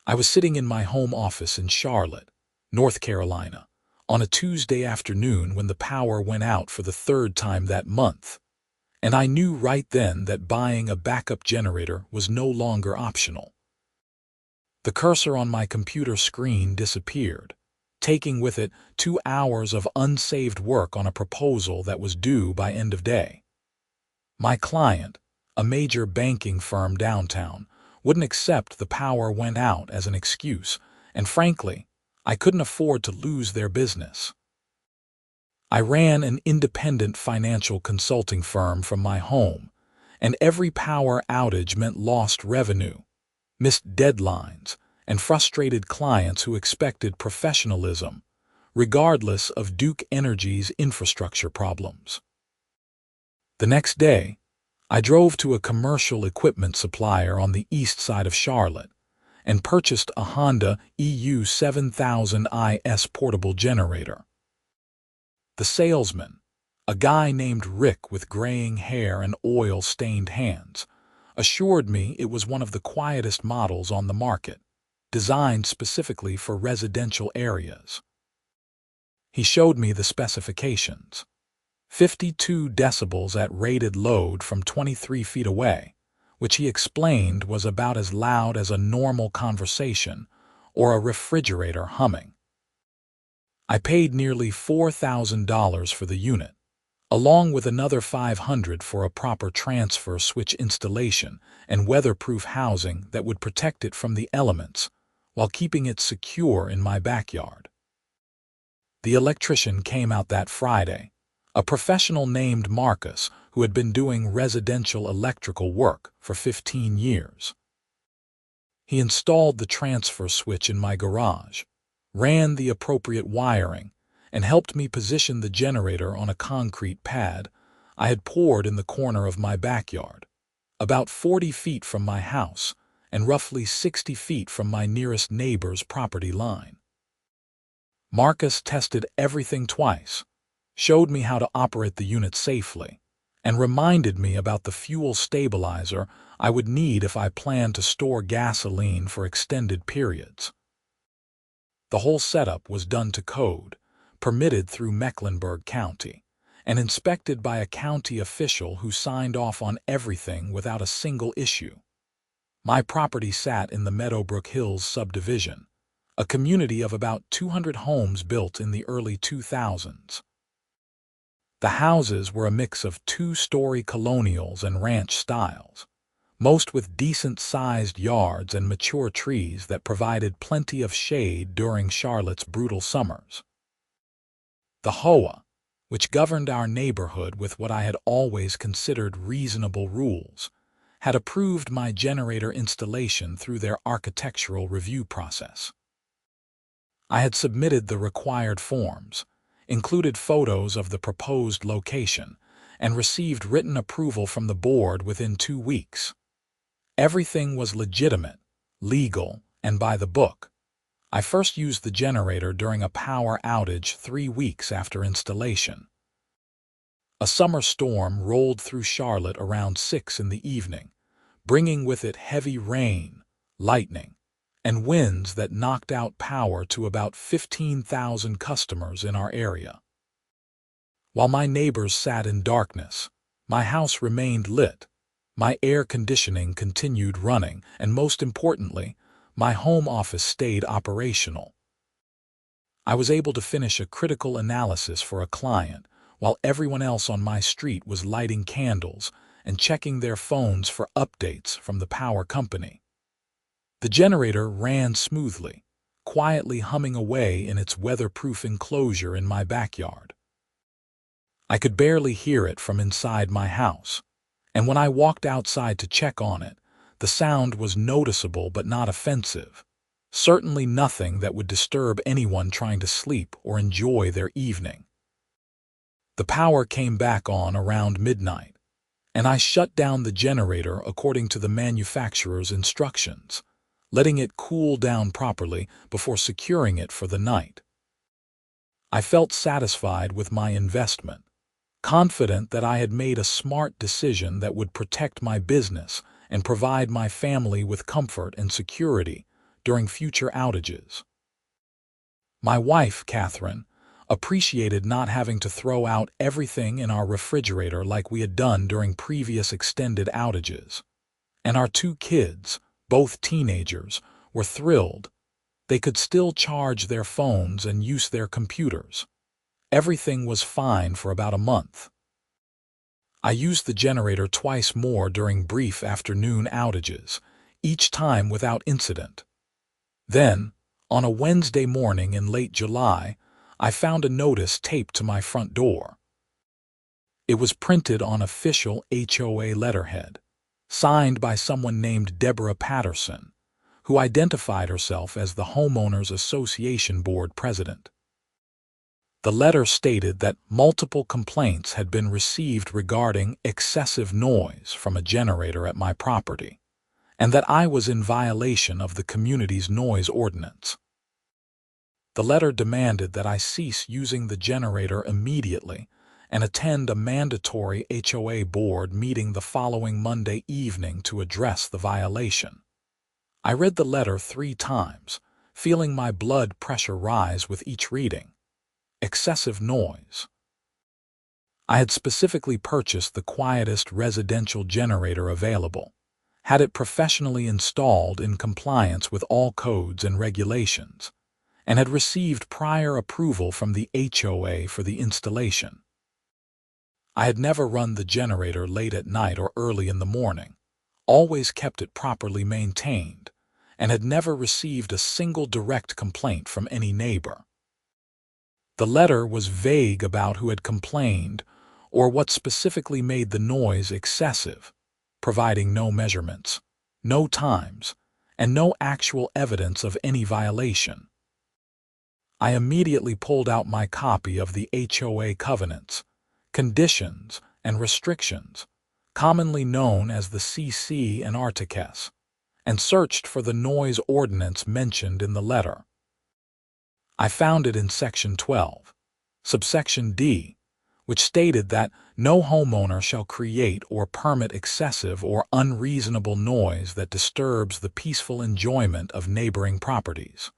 I was sitting in my home office in Charlotte, North Carolina, on a Tuesday afternoon when the power went out for the third time that month, and I knew right then that buying a backup generator was no longer optional. The cursor on my computer screen disappeared, taking with it 2 hours of unsaved work on a proposal that was due by end of day. My client, a major banking firm downtown, wouldn't accept the power went out as an excuse, and frankly, I couldn't afford to lose their business. I ran an independent financial consulting firm from my home, and every power outage meant lost revenue, missed deadlines, and frustrated clients who expected professionalism, regardless of Duke Energy's infrastructure problems. The next day, I drove to a commercial equipment supplier on the east side of Charlotte and purchased a Honda EU 7000 IS portable generator. The salesman, a guy named Rick with graying hair and oil-stained hands, assured me it was one of the quietest models on the market, designed specifically for residential areas. He showed me the specifications: 52 decibels at rated load from 23 feet away, which he explained was about as loud as a normal conversation or a refrigerator humming. I paid nearly $4,000 for the unit, along with another $500 for a proper transfer switch installation and weatherproof housing that would protect it from the elements while keeping it secure in my backyard. The electrician came out that Friday, a professional named Marcus who had been doing residential electrical work for 15 years. He installed the transfer switch in my garage, ran the appropriate wiring, and helped me position the generator on a concrete pad I had poured in the corner of my backyard, about 40 feet from my house and roughly 60 feet from my nearest neighbor's property line. Marcus tested everything twice, showed me how to operate the unit safely, and reminded me about the fuel stabilizer I would need if I planned to store gasoline for extended periods. The whole setup was done to code, permitted through Mecklenburg County, and inspected by a county official who signed off on everything without a single issue. My property sat in the Meadowbrook Hills subdivision, a community of about 200 homes built in the early 2000s. The houses were a mix of 2-story colonials and ranch styles, most with decent-sized yards and mature trees that provided plenty of shade during Charlotte's brutal summers. The HOA, which governed our neighborhood with what I had always considered reasonable rules, had approved my generator installation through their architectural review process. I had submitted the required forms, included photos of the proposed location, and received written approval from the board within 2 weeks. Everything was legitimate, legal, and by the book. I first used the generator during a power outage 3 weeks after installation. A summer storm rolled through Charlotte around 6 in the evening, bringing with it heavy rain, lightning, and winds that knocked out power to about 15,000 customers in our area. While my neighbors sat in darkness, my house remained lit, my air conditioning continued running, and most importantly, my home office stayed operational. I was able to finish a critical analysis for a client while everyone else on my street was lighting candles and checking their phones for updates from the power company. The generator ran smoothly, quietly humming away in its weatherproof enclosure in my backyard. I could barely hear it from inside my house, and when I walked outside to check on it, the sound was noticeable but not offensive, certainly nothing that would disturb anyone trying to sleep or enjoy their evening. The power came back on around midnight, and I shut down the generator according to the manufacturer's instructions, letting it cool down properly before securing it for the night. I felt satisfied with my investment, confident that I had made a smart decision that would protect my business and provide my family with comfort and security during future outages. My wife, Catherine, appreciated not having to throw out everything in our refrigerator like we had done during previous extended outages. And our 2 kids, both teenagers, were thrilled. They could still charge their phones and use their computers. Everything was fine for about a month. I used the generator twice more during brief afternoon outages, each time without incident. Then, on a Wednesday morning in late July, I found a notice taped to my front door. It was printed on official HOA letterhead, signed by someone named Deborah Patterson, who identified herself as the Homeowners Association Board President. The letter stated that multiple complaints had been received regarding excessive noise from a generator at my property, and that I was in violation of the community's noise ordinance. The letter demanded that I cease using the generator immediately and attend a mandatory HOA board meeting the following Monday evening to address the violation. I read the letter 3 times, feeling my blood pressure rise with each reading. Excessive noise. I had specifically purchased the quietest residential generator available, had it professionally installed in compliance with all codes and regulations, and had received prior approval from the HOA for the installation. I had never run the generator late at night or early in the morning, always kept it properly maintained, and had never received a single direct complaint from any neighbor. The letter was vague about who had complained or what specifically made the noise excessive, providing no measurements, no times, and no actual evidence of any violation. I immediately pulled out my copy of the HOA covenants, conditions, and restrictions, commonly known as the CC and articulus, and searched for the noise ordinance mentioned in the letter. I found it in Section 12, subsection D, which stated that no homeowner shall create or permit excessive or unreasonable noise that disturbs the peaceful enjoyment of neighboring properties.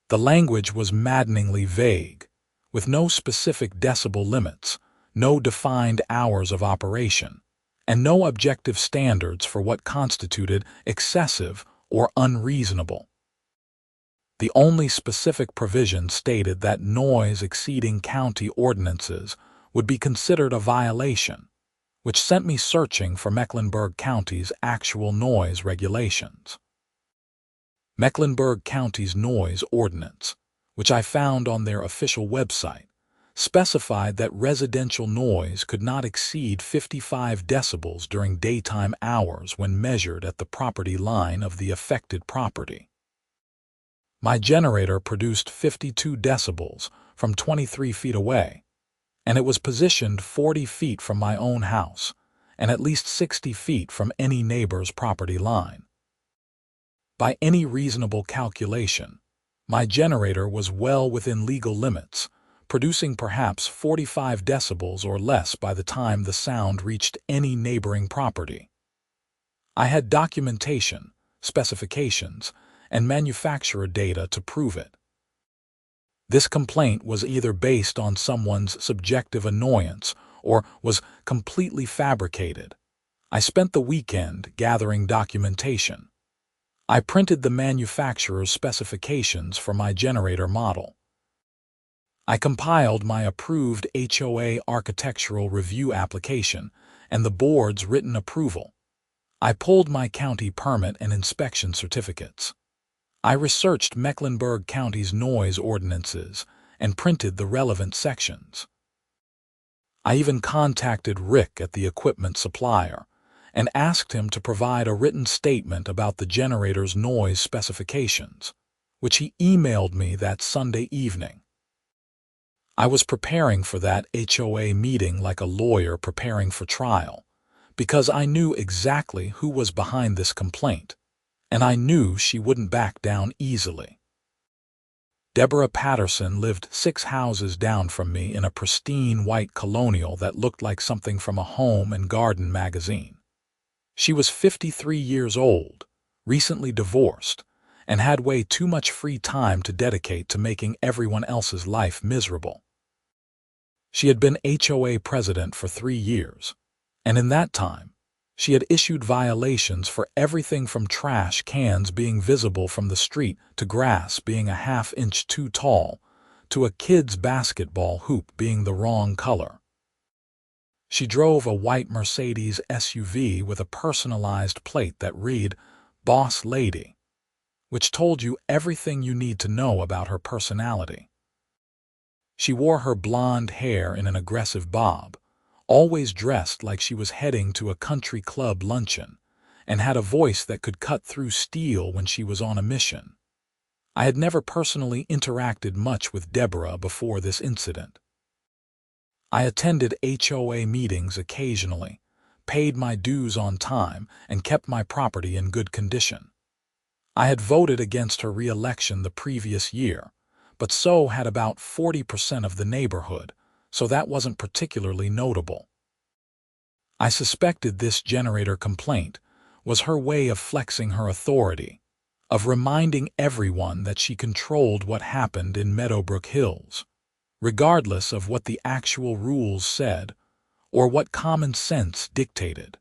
The language was maddeningly vague, with no specific decibel limits, no defined hours of operation, and no objective standards for what constituted excessive or unreasonable. The only specific provision stated that noise exceeding county ordinances would be considered a violation, which sent me searching for Mecklenburg County's actual noise regulations. Mecklenburg County's noise ordinance, which I found on their official website, specified that residential noise could not exceed 55 decibels during daytime hours when measured at the property line of the affected property. My generator produced 52 decibels from 23 feet away, and it was positioned 40 feet from my own house and at least 60 feet from any neighbor's property line. By any reasonable calculation, my generator was well within legal limits, producing perhaps 45 decibels or less by the time the sound reached any neighboring property. I had documentation, specifications, and manufacturer data to prove it. This complaint was either based on someone's subjective annoyance or was completely fabricated. I spent the weekend gathering documentation. I printed the manufacturer's specifications for my generator model. I compiled my approved HOA architectural review application and the board's written approval. I pulled my county permit and inspection certificates. I researched Mecklenburg County's noise ordinances and printed the relevant sections. I even contacted Rick at the equipment supplier and asked him to provide a written statement about the generator's noise specifications, which he emailed me that Sunday evening. I was preparing for that HOA meeting like a lawyer preparing for trial, because I knew exactly who was behind this complaint, and I knew she wouldn't back down easily. Deborah Patterson lived 6 houses down from me in a pristine white colonial that looked like something from a home and garden magazine. She was 53 years old, recently divorced, and had way too much free time to dedicate to making everyone else's life miserable. She had been HOA president for 3 years, and in that time, she had issued violations for everything from trash cans being visible from the street to grass being a half-inch too tall to a kid's basketball hoop being the wrong color. She drove a white Mercedes SUV with a personalized plate that read, "Boss Lady," which told you everything you need to know about her personality. She wore her blonde hair in an aggressive bob, always dressed like she was heading to a country club luncheon, and had a voice that could cut through steel when she was on a mission. I had never personally interacted much with Deborah before this incident. I attended HOA meetings occasionally, paid my dues on time, and kept my property in good condition. I had voted against her re-election the previous year, but so had about 40% of the neighborhood, so that wasn't particularly notable. I suspected this generator complaint was her way of flexing her authority, of reminding everyone that she controlled what happened in Meadowbrook Hills, regardless of what the actual rules said or what common sense dictated.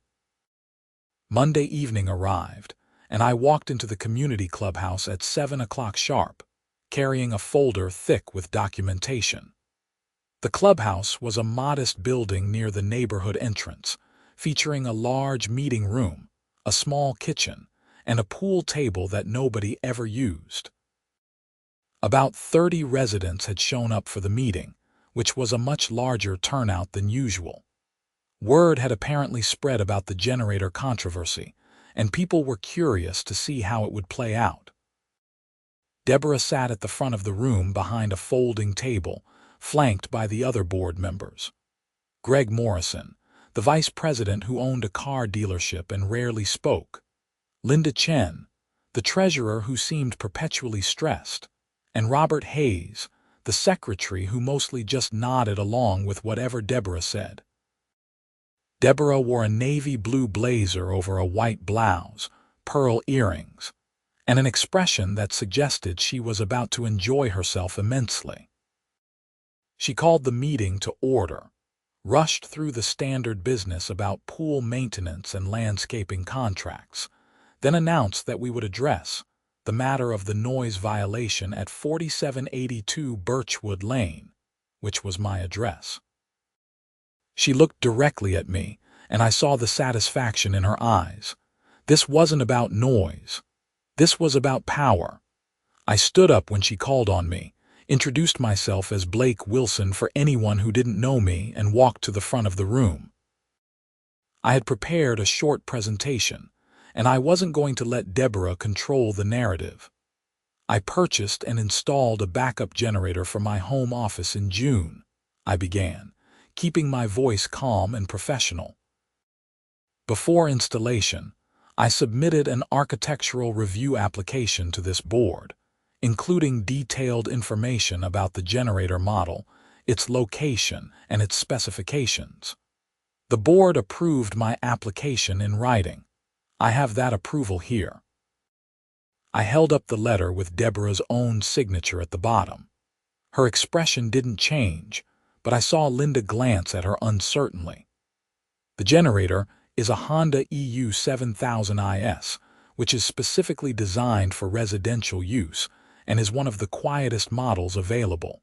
Monday evening arrived, and I walked into the community clubhouse at 7 o'clock sharp, carrying a folder thick with documentation. The clubhouse was a modest building near the neighborhood entrance, featuring a large meeting room, a small kitchen, and a pool table that nobody ever used. About 30 residents had shown up for the meeting, which was a much larger turnout than usual. Word had apparently spread about the generator controversy, and people were curious to see how it would play out. Deborah sat at the front of the room behind a folding table, flanked by the other board members. Greg Morrison, the vice president who owned a car dealership and rarely spoke. Linda Chen, the treasurer who seemed perpetually stressed. And Robert Hayes, the secretary who mostly just nodded along with whatever Deborah said. Deborah wore a navy blue blazer over a white blouse, pearl earrings, and an expression that suggested she was about to enjoy herself immensely. She called the meeting to order, rushed through the standard business about pool maintenance and landscaping contracts, then announced that we would address the matter of the noise violation at 4782 Birchwood Lane, which was my address. She looked directly at me, and I saw the satisfaction in her eyes. This wasn't about noise. This was about power. I stood up when she called on me, introduced myself as Blake Wilson for anyone who didn't know me, and walked to the front of the room. I had prepared a short presentation, and I wasn't going to let Deborah control the narrative. I purchased and installed a backup generator for my home office in June, I began, keeping my voice calm and professional. Before installation, I submitted an architectural review application to this board, including detailed information about the generator model, its location, and its specifications. The board approved my application in writing. I have that approval here. I held up the letter with Deborah's own signature at the bottom. Her expression didn't change, but I saw Linda glance at her uncertainly. The generator is a Honda EU 7000 IS, which is specifically designed for residential use and is one of the quietest models available.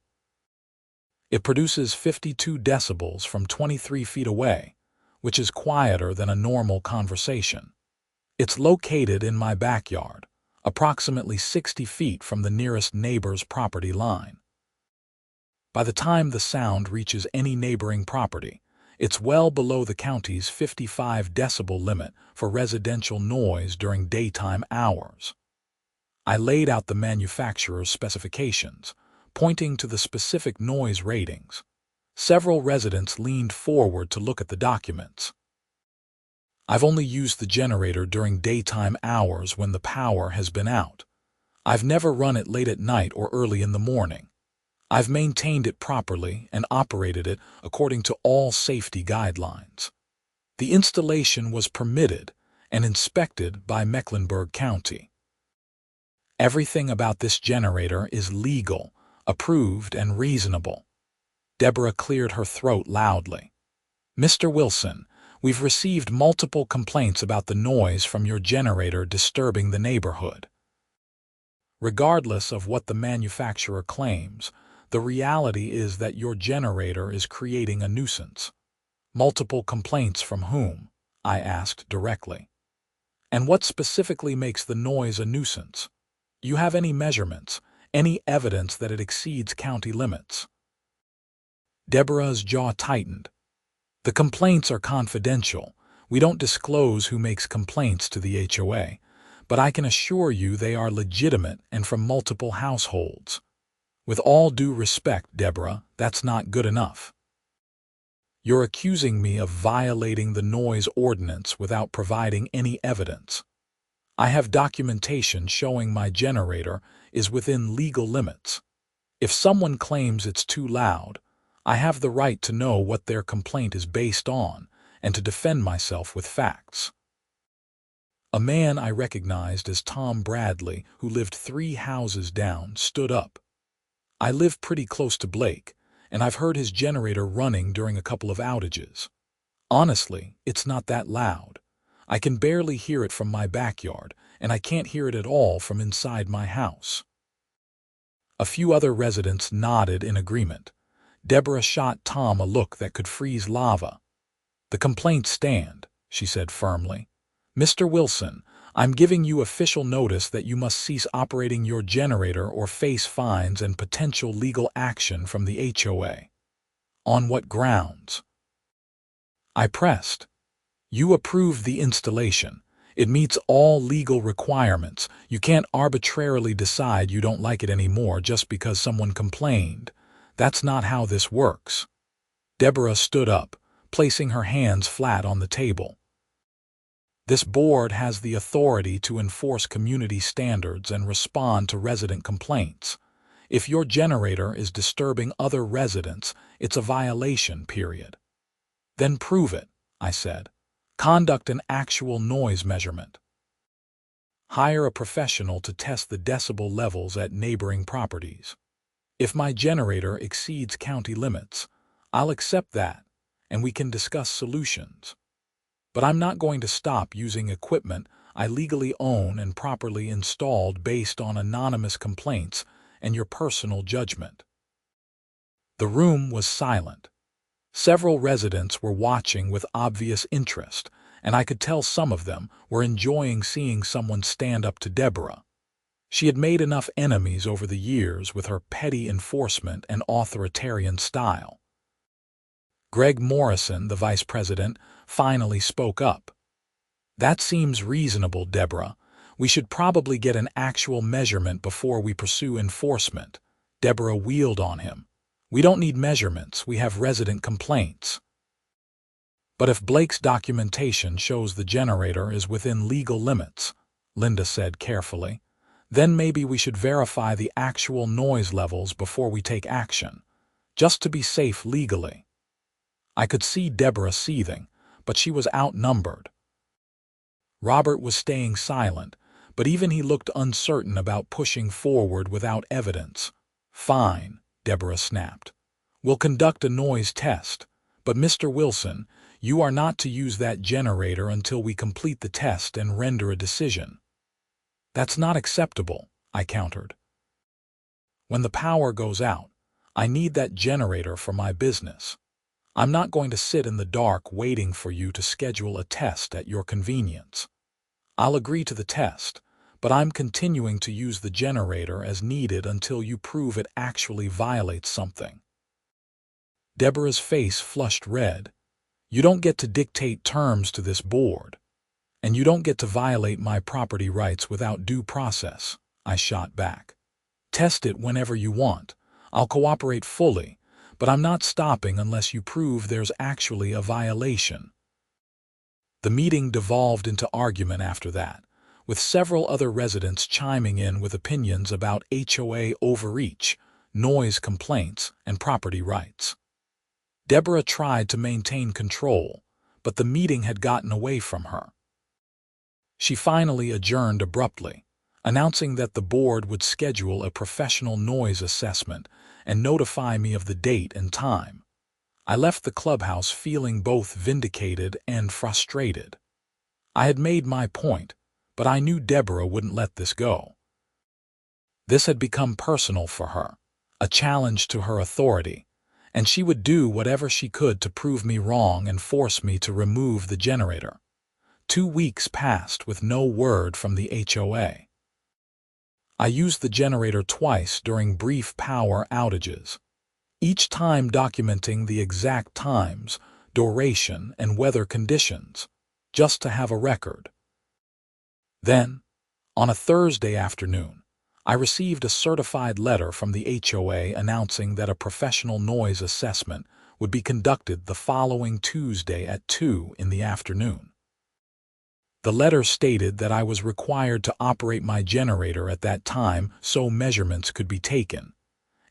It produces 52 decibels from 23 feet away, which is quieter than a normal conversation. It's located in my backyard, approximately 60 feet from the nearest neighbor's property line. By the time the sound reaches any neighboring property, it's well below the county's 55 decibel limit for residential noise during daytime hours. I laid out the manufacturer's specifications, pointing to the specific noise ratings. Several residents leaned forward to look at the documents. I've only used the generator during daytime hours when the power has been out. I've never run it late at night or early in the morning. I've maintained it properly and operated it according to all safety guidelines. The installation was permitted and inspected by Mecklenburg County. Everything about this generator is legal, approved, and reasonable. Deborah cleared her throat loudly. Mr. Wilson, we've received multiple complaints about the noise from your generator disturbing the neighborhood. Regardless of what the manufacturer claims, the reality is that your generator is creating a nuisance. Multiple complaints from whom? I asked directly. And what specifically makes the noise a nuisance? You have any measurements, any evidence that it exceeds county limits? Deborah's jaw tightened. The complaints are confidential. We don't disclose who makes complaints to the HOA, but I can assure you they are legitimate and from multiple households. With all due respect, Deborah, that's not good enough. You're accusing me of violating the noise ordinance without providing any evidence. I have documentation showing my generator is within legal limits. If someone claims it's too loud, I have the right to know what their complaint is based on and to defend myself with facts. A man I recognized as Tom Bradley, who lived 3 houses down, stood up. I live pretty close to Blake, and I've heard his generator running during a couple of outages. Honestly, it's not that loud. I can barely hear it from my backyard, and I can't hear it at all from inside my house. A few other residents nodded in agreement. Deborah shot Tom a look that could freeze lava. The complaints stand, she said firmly. Mr. Wilson, I'm giving you official notice that you must cease operating your generator or face fines and potential legal action from the HOA. On what grounds? I pressed. You approved the installation. It meets all legal requirements. You can't arbitrarily decide you don't like it anymore just because someone complained. That's not how this works. Deborah stood up, placing her hands flat on the table. This board has the authority to enforce community standards and respond to resident complaints. If your generator is disturbing other residents, it's a violation, period. Then prove it, I said. Conduct an actual noise measurement. Hire a professional to test the decibel levels at neighboring properties. If my generator exceeds county limits, I'll accept that, and we can discuss solutions. But I'm not going to stop using equipment I legally own and properly installed based on anonymous complaints and your personal judgment. The room was silent. Several residents were watching with obvious interest, and I could tell some of them were enjoying seeing someone stand up to Deborah. She had made enough enemies over the years with her petty enforcement and authoritarian style. Greg Morrison, the vice president, finally spoke up. That seems reasonable, Deborah. We should probably get an actual measurement before we pursue enforcement. Deborah wheeled on him. We don't need measurements, we have resident complaints. But if Blake's documentation shows the generator is within legal limits, Linda said carefully, then maybe we should verify the actual noise levels before we take action, just to be safe legally. I could see Deborah seething, but she was outnumbered. Robert was staying silent, but even he looked uncertain about pushing forward without evidence. Fine, Deborah snapped. We'll conduct a noise test, but Mr. Wilson, you are not to use that generator until we complete the test and render a decision. That's not acceptable, I countered. When the power goes out, I need that generator for my business. I'm not going to sit in the dark waiting for you to schedule a test at your convenience. I'll agree to the test, but I'm continuing to use the generator as needed until you prove it actually violates something. Deborah's face flushed red. You don't get to dictate terms to this board, and you don't get to violate my property rights without due process, I shot back. Test it whenever you want. I'll cooperate fully, but I'm not stopping unless you prove there's actually a violation. The meeting devolved into argument after that, with several other residents chiming in with opinions about HOA overreach, noise complaints, and property rights. Deborah tried to maintain control, but the meeting had gotten away from her. She finally adjourned abruptly. announcing that the board would schedule a professional noise assessment and notify me of the date and time. I left the clubhouse feeling both vindicated and frustrated. I had made my point, but I knew Deborah wouldn't let this go. This had become personal for her, a challenge to her authority, and she would do whatever she could to prove me wrong and force me to remove the generator. 2 weeks passed with no word from the HOA. I used the generator twice during brief power outages, each time documenting the exact times, duration, and weather conditions, just to have a record. Then, on a Thursday afternoon, I received a certified letter from the HOA announcing that a professional noise assessment would be conducted the following Tuesday at 2 in the afternoon. The letter stated that I was required to operate my generator at that time so measurements could be taken,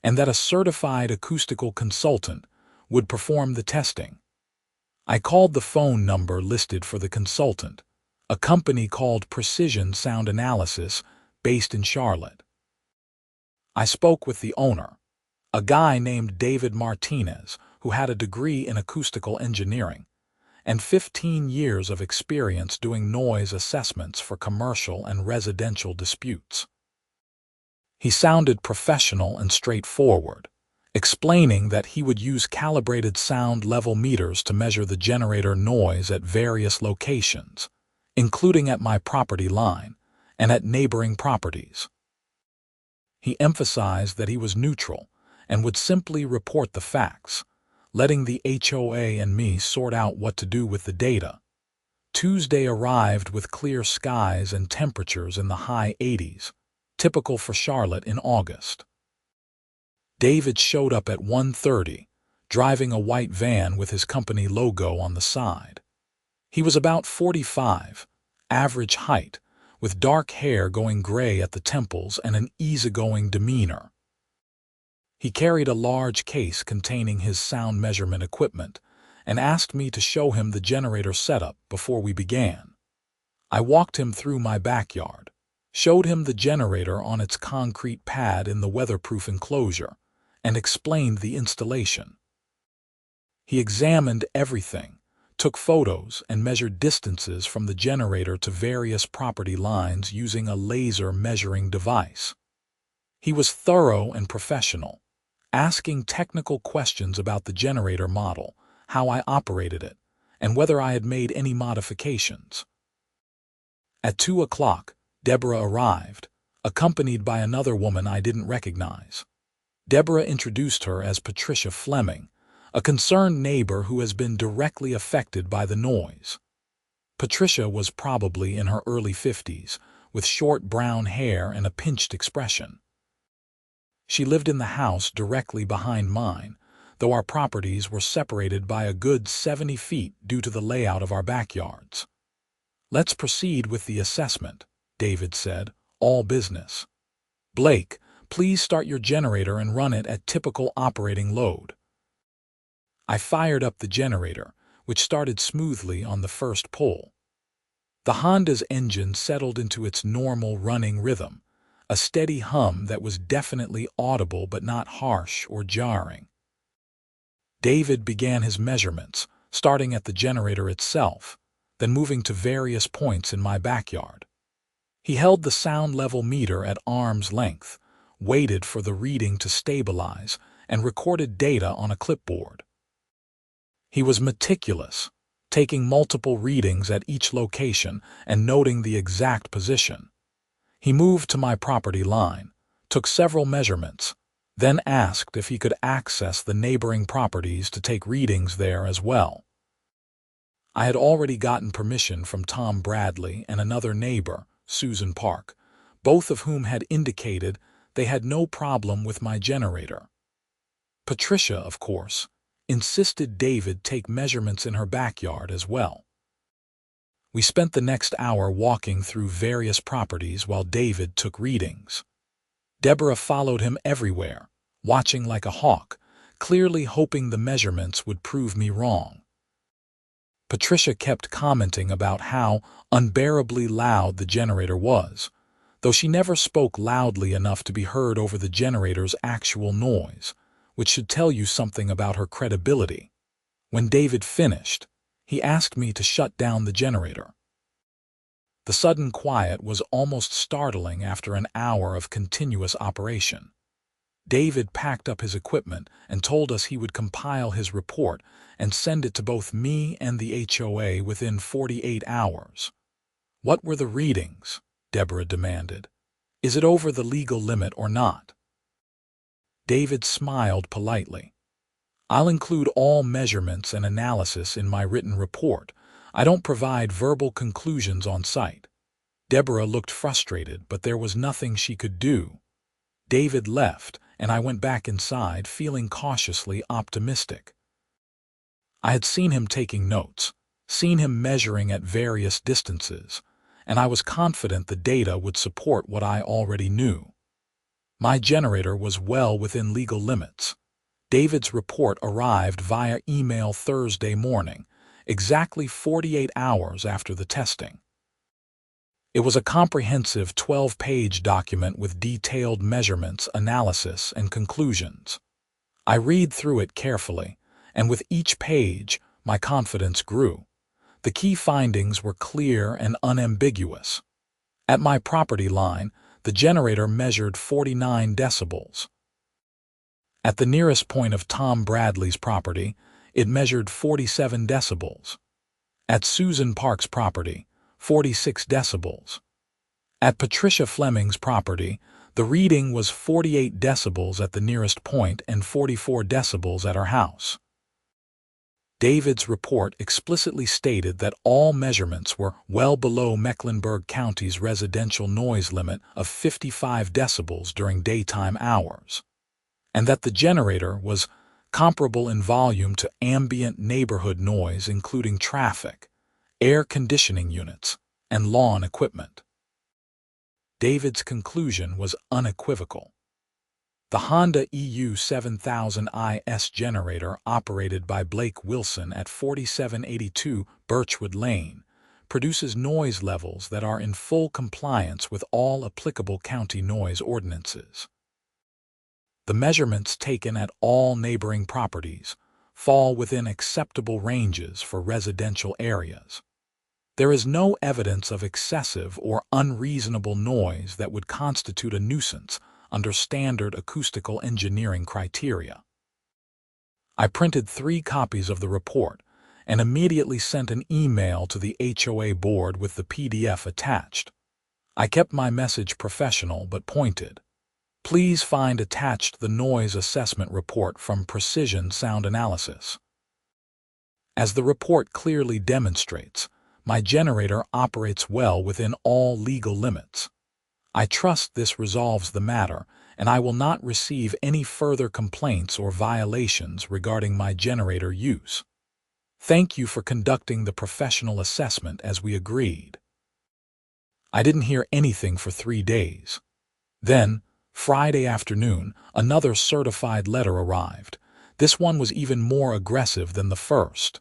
and that a certified acoustical consultant would perform the testing. I called the phone number listed for the consultant, a company called Precision Sound Analysis based in Charlotte. I spoke with the owner, a guy named David Martinez, who had a degree in acoustical engineering and 15 years of experience doing noise assessments for commercial and residential disputes. He sounded professional and straightforward, explaining that he would use calibrated sound level meters to measure the generator noise at various locations, including at my property line and at neighboring properties. He emphasized that he was neutral and would simply report the facts, letting the HOA and me sort out what to do with the data. Tuesday arrived with clear skies and temperatures in the high 80s, typical for Charlotte in August. David showed up at 1:30, driving a white van with his company logo on the side. He was about 45, average height, with dark hair going gray at the temples and an easygoing demeanor. He carried a large case containing his sound measurement equipment and asked me to show him the generator setup before we began. I walked him through my backyard, showed him the generator on its concrete pad in the weatherproof enclosure, and explained the installation. He examined everything, took photos, and measured distances from the generator to various property lines using a laser measuring device. He was thorough and professional, asking technical questions about the generator model, how I operated it, and whether I had made any modifications. At 2 o'clock, Deborah arrived, accompanied by another woman I didn't recognize. Deborah introduced her as Patricia Fleming, a concerned neighbor who has been directly affected by the noise. Patricia was probably in her early 50s, with short brown hair and a pinched expression. She lived in the house directly behind mine, though our properties were separated by a good 70 feet due to the layout of our backyards. "Let's proceed with the assessment," David said, all business. "Blake, please start your generator and run it at typical operating load." I fired up the generator, which started smoothly on the first pull. The Honda's engine settled into its normal running rhythm, a steady hum that was definitely audible but not harsh or jarring. David began his measurements, starting at the generator itself, then moving to various points in my backyard. He held the sound level meter at arm's length, waited for the reading to stabilize, and recorded data on a clipboard. He was meticulous, taking multiple readings at each location and noting the exact position. He moved to my property line, took several measurements, then asked if he could access the neighboring properties to take readings there as well. I had already gotten permission from Tom Bradley and another neighbor, Susan Park, both of whom had indicated they had no problem with my generator. Patricia, of course, insisted David take measurements in her backyard as well. We spent the next hour walking through various properties while David took readings. Deborah followed him everywhere, watching like a hawk, clearly hoping the measurements would prove me wrong. Patricia kept commenting about how unbearably loud the generator was, though she never spoke loudly enough to be heard over the generator's actual noise, which should tell you something about her credibility. When David finished, he asked me to shut down the generator. The sudden quiet was almost startling after an hour of continuous operation. David packed up his equipment and told us he would compile his report and send it to both me and the HOA within 48 hours. "What were the readings?" Deborah demanded. "Is it over the legal limit or not?" David smiled politely. "I'll include all measurements and analysis in my written report. I don't provide verbal conclusions on site." Deborah looked frustrated, but there was nothing she could do. David left, and I went back inside, feeling cautiously optimistic. I had seen him taking notes, seen him measuring at various distances, and I was confident the data would support what I already knew. My generator was well within legal limits. David's report arrived via email Thursday morning, exactly 48 hours after the testing. It was a comprehensive 12-page document with detailed measurements, analysis, and conclusions. I read through it carefully, and with each page, my confidence grew. The key findings were clear and unambiguous. At my property line, the generator measured 49 decibels. At the nearest point of Tom Bradley's property, it measured 47 decibels. At Susan Park's property, 46 decibels. At Patricia Fleming's property, the reading was 48 decibels at the nearest point and 44 decibels at her house. David's report explicitly stated that all measurements were well below Mecklenburg County's residential noise limit of 55 decibels during daytime hours, and that the generator was comparable in volume to ambient neighborhood noise, including traffic, air conditioning units, and lawn equipment. David's conclusion was unequivocal. The Honda EU 7000 IS generator operated by Blake Wilson at 4782 Birchwood Lane produces noise levels that are in full compliance with all applicable county noise ordinances. The measurements taken at all neighboring properties fall within acceptable ranges for residential areas. There is no evidence of excessive or unreasonable noise that would constitute a nuisance under standard acoustical engineering criteria. I printed 3 copies of the report and immediately sent an email to the HOA board with the PDF attached. I kept my message professional but pointed. Please find attached the noise assessment report from Precision Sound Analysis. As the report clearly demonstrates, my generator operates well within all legal limits. I trust this resolves the matter, and I will not receive any further complaints or violations regarding my generator use. Thank you for conducting the professional assessment as we agreed. I didn't hear anything for 3 days. Then, Friday afternoon, another certified letter arrived. This one was even more aggressive than the first.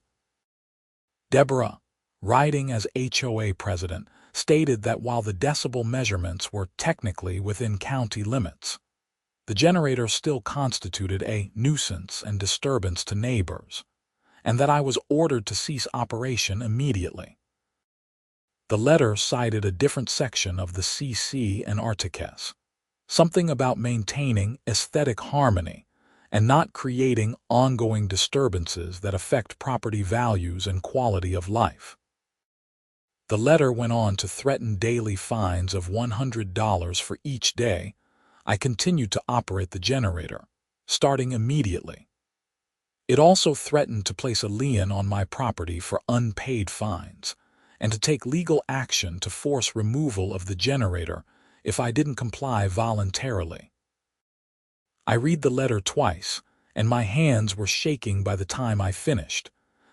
Deborah, writing as HOA president, stated that while the decibel measurements were technically within county limits, the generator still constituted a nuisance and disturbance to neighbors, and that I was ordered to cease operation immediately. The letter cited a different section of the CC and Artices, something about maintaining aesthetic harmony and not creating ongoing disturbances that affect property values and quality of life. The letter went on to threaten daily fines of $100 for each day I continued to operate the generator, starting immediately. It also threatened to place a lien on my property for unpaid fines and to take legal action to force removal of the generator if I didn't comply voluntarily. I read the letter twice, and my hands were shaking by the time I finished.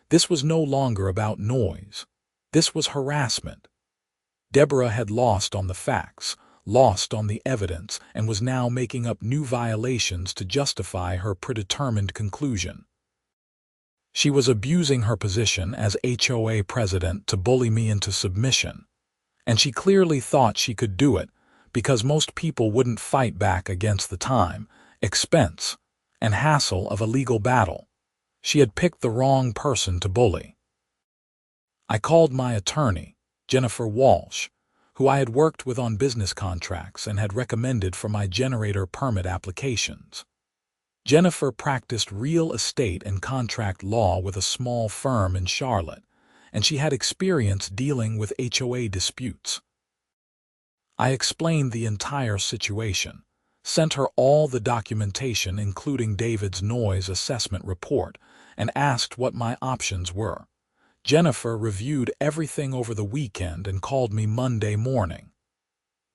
This was no longer about noise. This was harassment. Deborah had lost on the facts, lost on the evidence, and was now making up new violations to justify her predetermined conclusion. She was abusing her position as HOA president to bully me into submission, and she clearly thought she could do it because most people wouldn't fight back against the time, expense, and hassle of a legal battle. She had picked the wrong person to bully. I called my attorney, Jennifer Walsh, who I had worked with on business contracts and had recommended for my generator permit applications. Jennifer practiced real estate and contract law with a small firm in Charlotte, and she had experience dealing with HOA disputes. I explained the entire situation, sent her all the documentation including David's noise assessment report, and asked what my options were. Jennifer reviewed everything over the weekend and called me Monday morning.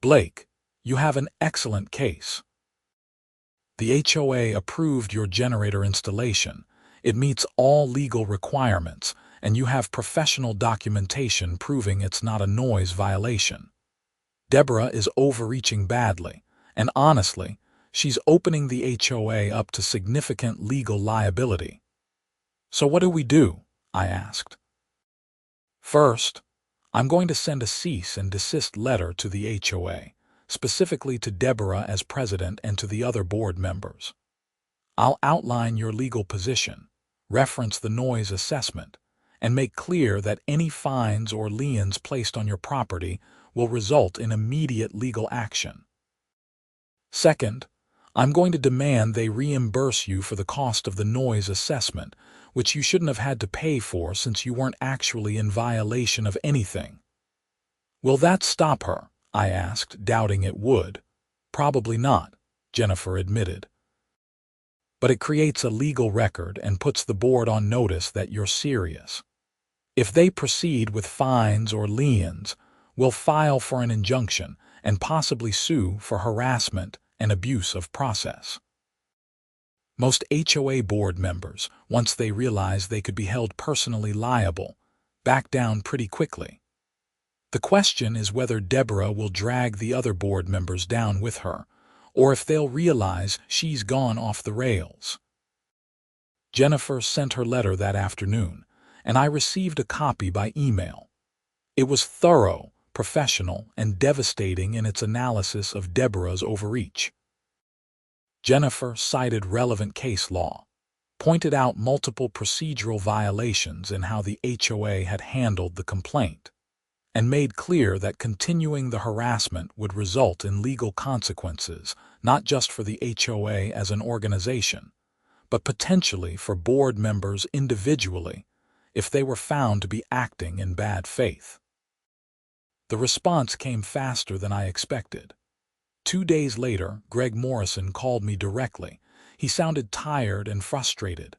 "Blake, you have an excellent case. The HOA approved your generator installation. It meets all legal requirements, and you have professional documentation proving it's not a noise violation. Deborah is overreaching badly, and honestly, she's opening the HOA up to significant legal liability." "So what do we do?" I asked. "First, I'm going to send a cease and desist letter to the HOA, specifically to Deborah as president and to the other board members. I'll outline your legal position, reference the noise assessment, and make clear that any fines or liens placed on your property will result in immediate legal action. Second, I'm going to demand they reimburse you for the cost of the noise assessment, which you shouldn't have had to pay for since you weren't actually in violation of anything." "Will that stop her?" I asked, doubting it would. "Probably not," Jennifer admitted. "But it creates a legal record and puts the board on notice that you're serious. If they proceed with fines or liens, we'll file for an injunction and possibly sue for harassment and abuse of process." Most HOA board members, once they realize they could be held personally liable, back down pretty quickly. The question is whether Deborah will drag the other board members down with her, or if they'll realize she's gone off the rails. Jennifer sent her letter that afternoon, and I received a copy by email. It was thorough, professional, and devastating in its analysis of Deborah's overreach. Jennifer cited relevant case law, pointed out multiple procedural violations in how the HOA had handled the complaint, and made clear that continuing the harassment would result in legal consequences not just for the HOA as an organization, but potentially for board members individually if they were found to be acting in bad faith. The response came faster than I expected. 2 days later, Greg Morrison called me directly. He sounded tired and frustrated.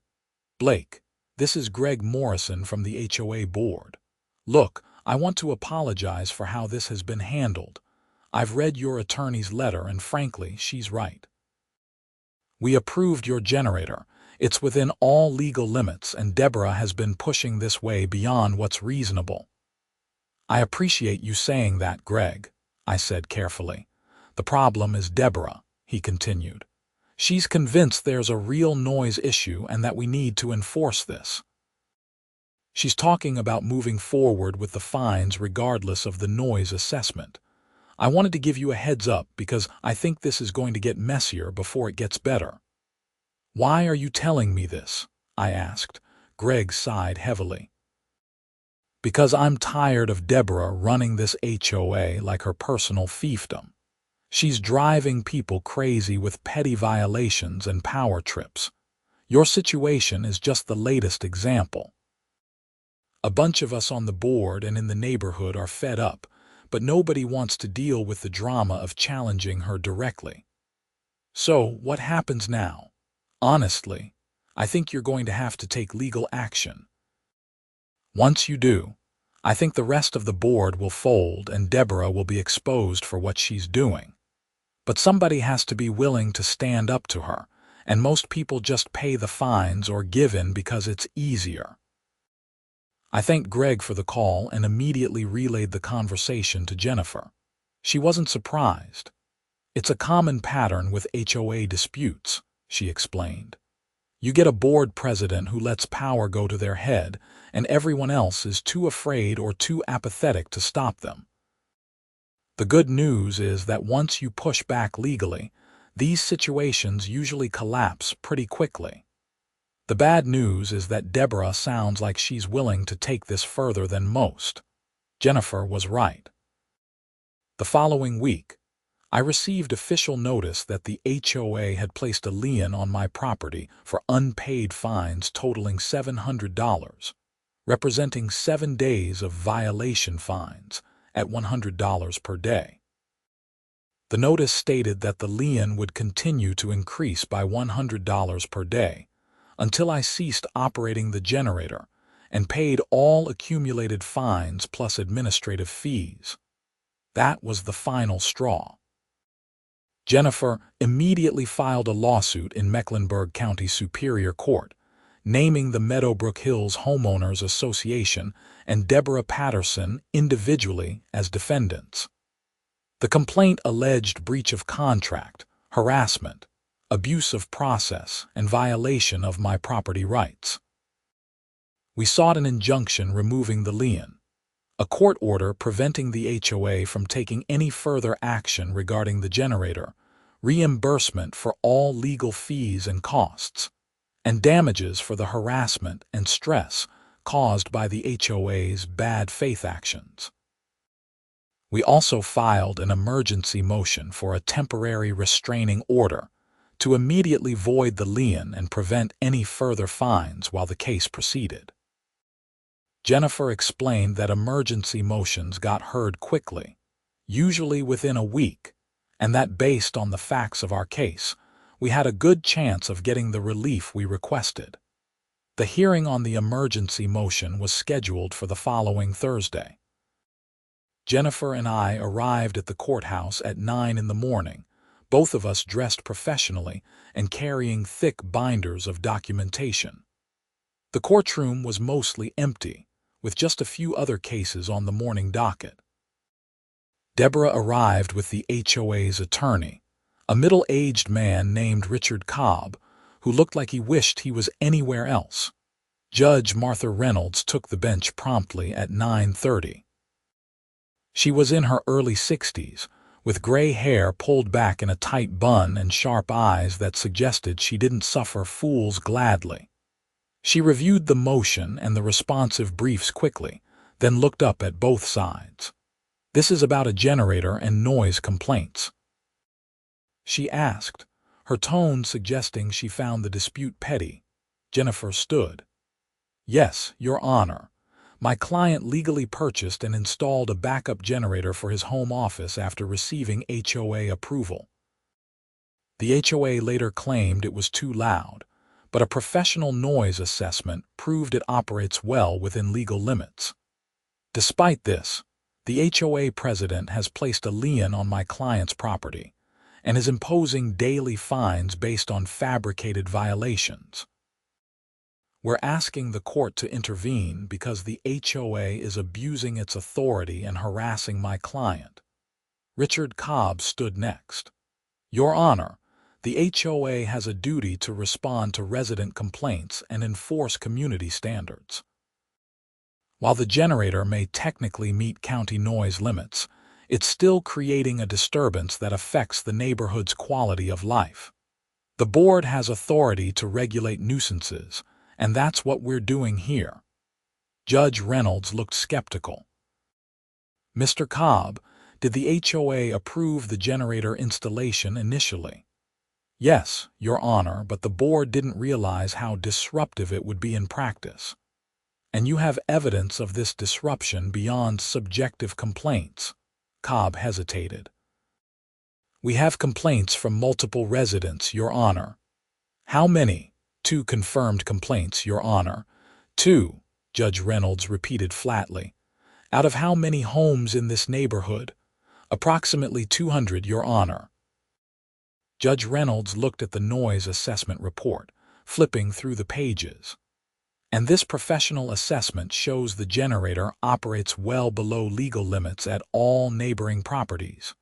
"Blake, this is Greg Morrison from the HOA board. Look, I want to apologize for how this has been handled. I've read your attorney's letter and frankly, she's right. We approved your generator. It's within all legal limits and Deborah has been pushing this way beyond what's reasonable." "I appreciate you saying that, Greg," I said carefully. "The problem is Deborah," he continued. "She's convinced there's a real noise issue and that we need to enforce this. She's talking about moving forward with the fines regardless of the noise assessment. I wanted to give you a heads up because I think this is going to get messier before it gets better." "Why are you telling me this?" I asked. Greg sighed heavily. "Because I'm tired of Deborah running this HOA like her personal fiefdom. She's driving people crazy with petty violations and power trips. Your situation is just the latest example. A bunch of us on the board and in the neighborhood are fed up, but nobody wants to deal with the drama of challenging her directly. So, what happens now? Honestly, I think you're going to have to take legal action. Once you do, I think the rest of the board will fold and Deborah will be exposed for what she's doing. But somebody has to be willing to stand up to her, and most people just pay the fines or give in because it's easier." I thanked Greg for the call and immediately relayed the conversation to Jennifer. She wasn't surprised. "It's a common pattern with HOA disputes," she explained. "You get a board president who lets power go to their head, and everyone else is too afraid or too apathetic to stop them. The good news is that once you push back legally, these situations usually collapse pretty quickly. The bad news is that Deborah sounds like she's willing to take this further than most. Jennifer was right. The following week, I received official notice that the HOA had placed a lien on my property for unpaid fines totaling $700, representing 7 days of violation fines at $100 per day. The notice stated that the lien would continue to increase by $100 per day until I ceased operating the generator and paid all accumulated fines plus administrative fees. That was the final straw. Jennifer immediately filed a lawsuit in Mecklenburg County Superior Court, naming the Meadowbrook Hills Homeowners Association and Deborah Patterson individually as defendants. The complaint alleged breach of contract, harassment, abuse of process, and violation of my property rights. We sought an injunction removing the lien, a court order preventing the HOA from taking any further action regarding the generator, reimbursement for all legal fees and costs, and damages for the harassment and stress caused by the HOA's bad faith actions. We also filed an emergency motion for a temporary restraining order to immediately void the lien and prevent any further fines while the case proceeded. Jennifer explained that emergency motions got heard quickly, usually within a week, and that based on the facts of our case, we had a good chance of getting the relief we requested. The hearing on the emergency motion was scheduled for the following Thursday. Jennifer and I arrived at the courthouse at 9 in the morning, both of us dressed professionally and carrying thick binders of documentation. The courtroom was mostly empty, with just a few other cases on the morning docket. Deborah arrived with the HOA's attorney, a middle-aged man named Richard Cobb, who looked like he wished he was anywhere else. Judge Martha Reynolds took the bench promptly at 9:30. She was in her early 60s, with gray hair pulled back in a tight bun and sharp eyes that suggested she didn't suffer fools gladly. She reviewed the motion and the responsive briefs quickly, then looked up at both sides. "This is about a generator and noise complaints?" she asked, her tone suggesting she found the dispute petty. Jennifer stood. "Yes, Your Honor. My client legally purchased and installed a backup generator for his home office after receiving HOA approval. The HOA later claimed it was too loud, but a professional noise assessment proved it operates well within legal limits. Despite this, the HOA president has placed a lien on my client's property and is imposing daily fines based on fabricated violations. We're asking the court to intervene because the HOA is abusing its authority and harassing my client." Richard Cobb stood next. "Your Honor, the HOA has a duty to respond to resident complaints and enforce community standards. While the generator may technically meet county noise limits, it's still creating a disturbance that affects the neighborhood's quality of life. The board has authority to regulate nuisances, and that's what we're doing here." Judge Reynolds looked skeptical. "Mr. Cobb, did the HOA approve the generator installation initially?" "Yes, Your Honor, but the board didn't realize how disruptive it would be in practice." "And you have evidence of this disruption beyond subjective complaints?" Cobb hesitated. "We have complaints from multiple residents, Your Honor." "How many?" "2 confirmed complaints, Your Honor." "2," Judge Reynolds repeated flatly. "Out of how many homes in this neighborhood?" "Approximately 200, Your Honor." Judge Reynolds looked at the noise assessment report, flipping through the pages. "And this professional assessment shows the generator operates well below legal limits at all neighboring properties."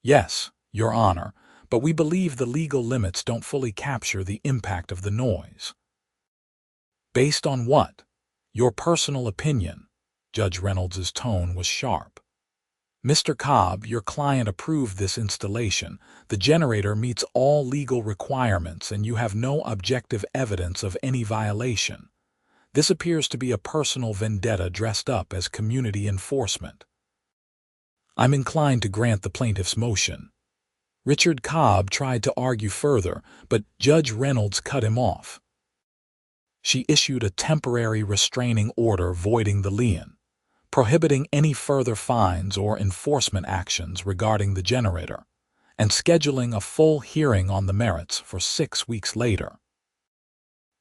"Yes, Your Honor, but we believe the legal limits don't fully capture the impact of the noise." "Based on what?" "Your personal opinion." Judge Reynolds's tone was sharp. Mr. Cobb, your client approved this installation. The generator meets all legal requirements and you have no objective evidence of any violation. This appears to be a personal vendetta dressed up as community enforcement. I'm inclined to grant the plaintiff's motion. Richard Cobb tried to argue further, but Judge Reynolds cut him off. She issued a temporary restraining order voiding the lien, prohibiting any further fines or enforcement actions regarding the generator, and scheduling a full hearing on the merits for 6 weeks later.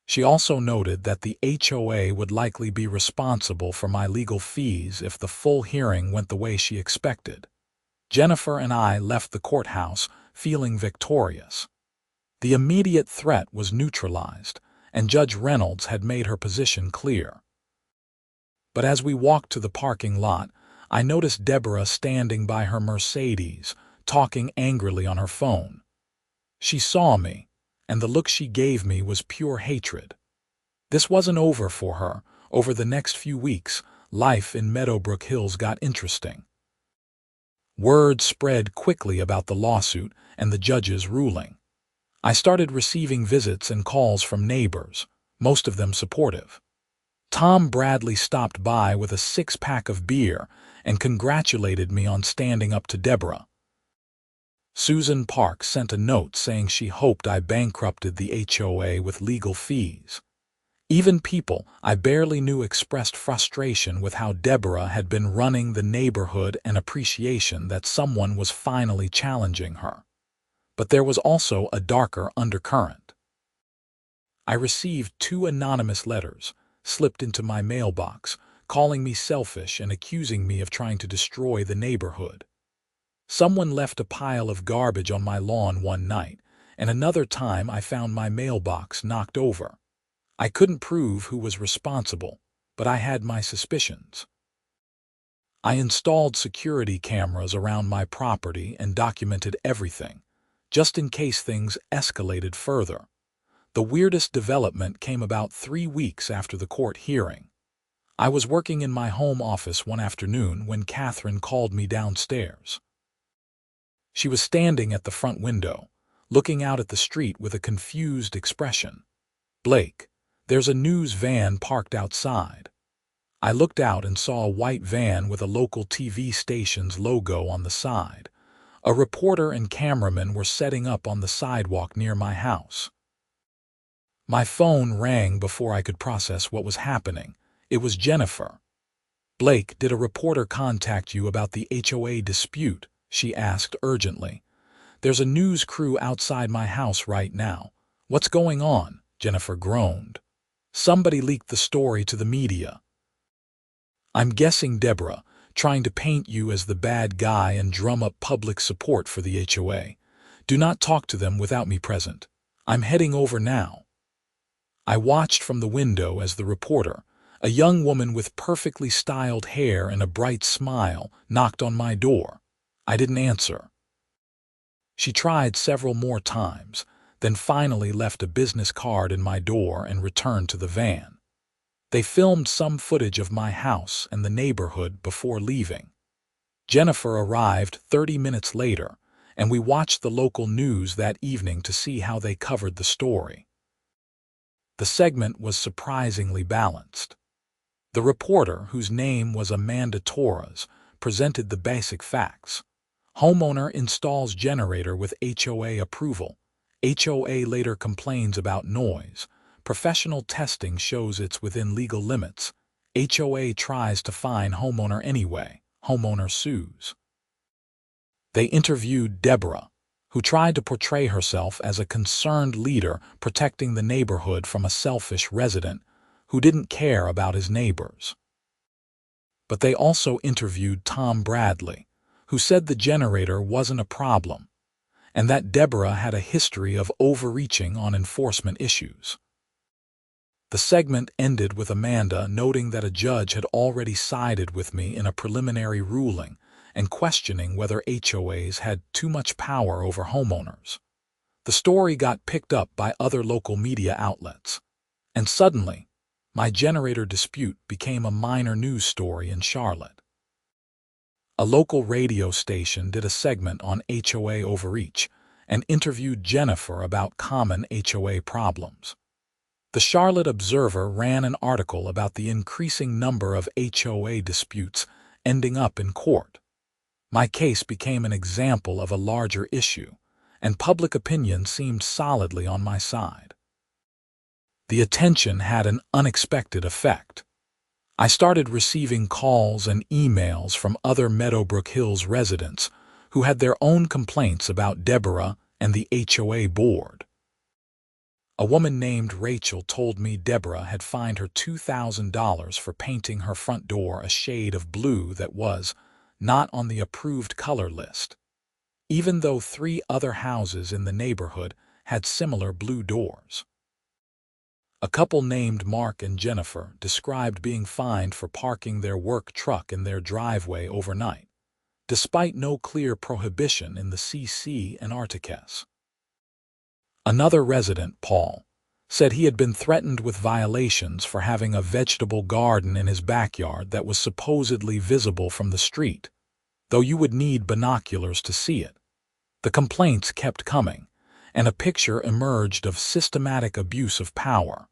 She also noted that the HOA would likely be responsible for my legal fees if the full hearing went the way she expected. Jennifer and I left the courthouse feeling victorious. The immediate threat was neutralized, and Judge Reynolds had made her position clear. But as we walked to the parking lot, I noticed Deborah standing by her Mercedes, talking angrily on her phone. She saw me, and the look she gave me was pure hatred. This wasn't over for her. Over the next few weeks, life in Meadowbrook Hills got interesting. Word spread quickly about the lawsuit and the judge's ruling. I started receiving visits and calls from neighbors, most of them supportive. Tom Bradley stopped by with a 6-pack of beer and congratulated me on standing up to Deborah. Susan Park sent a note saying she hoped I bankrupted the HOA with legal fees. Even people I barely knew expressed frustration with how Deborah had been running the neighborhood and appreciation that someone was finally challenging her. But there was also a darker undercurrent. I received 2 anonymous letters, slipped into my mailbox, calling me selfish and accusing me of trying to destroy the neighborhood. Someone left a pile of garbage on my lawn one night, and another time I found my mailbox knocked over. I couldn't prove who was responsible, but I had my suspicions. I installed security cameras around my property and documented everything, just in case things escalated further. The weirdest development came about 3 weeks after the court hearing. I was working in my home office one afternoon when Catherine called me downstairs. She was standing at the front window, looking out at the street with a confused expression. "Blake, there's a news van parked outside." I looked out and saw a white van with a local TV station's logo on the side. A reporter and cameraman were setting up on the sidewalk near my house. My phone rang before I could process what was happening. It was Jennifer. "Blake, did a reporter contact you about the HOA dispute?" she asked urgently. "There's a news crew outside my house right now." "What's going on?" Jennifer groaned. "Somebody leaked the story to the media." "I'm guessing Deborah, trying to paint you as the bad guy and drum up public support for the HOA. Do not talk to them without me present. I'm heading over now." I watched from the window as the reporter, a young woman with perfectly styled hair and a bright smile, knocked on my door. I didn't answer. She tried several more times, then finally left a business card in my door and returned to the van. They filmed some footage of my house and the neighborhood before leaving. Jennifer arrived 30 minutes later, and we watched the local news that evening to see how they covered the story. The segment was surprisingly balanced. The reporter, whose name was Amanda Torres, presented the basic facts. Homeowner installs generator with HOA approval. HOA later complains about noise. Professional testing shows it's within legal limits. HOA tries to fine homeowner anyway. Homeowner sues. They interviewed Deborah, who tried to portray herself as a concerned leader protecting the neighborhood from a selfish resident who didn't care about his neighbors. But they also interviewed Tom Bradley, who said the generator wasn't a problem, and that Deborah had a history of overreaching on enforcement issues. The segment ended with Amanda noting that a judge had already sided with me in a preliminary ruling and questioning whether HOAs had too much power over homeowners. The story got picked up by other local media outlets, and suddenly, my generator dispute became a minor news story in Charlotte. A local radio station did a segment on HOA overreach and interviewed Jennifer about common HOA problems. The Charlotte Observer ran an article about the increasing number of HOA disputes ending up in court. My case became an example of a larger issue, and public opinion seemed solidly on my side. The attention had an unexpected effect. I started receiving calls and emails from other Meadowbrook Hills residents who had their own complaints about Deborah and the HOA board. A woman named Rachel told me Deborah had fined her $2,000 for painting her front door a shade of blue that was not on the approved color list, even though 3 other houses in the neighborhood had similar blue doors. A couple named Mark and Jennifer described being fined for parking their work truck in their driveway overnight, despite no clear prohibition in the CC and Artiques. Another resident, Paul, said he had been threatened with violations for having a vegetable garden in his backyard that was supposedly visible from the street, though you would need binoculars to see it. The complaints kept coming, and a picture emerged of systematic abuse of power.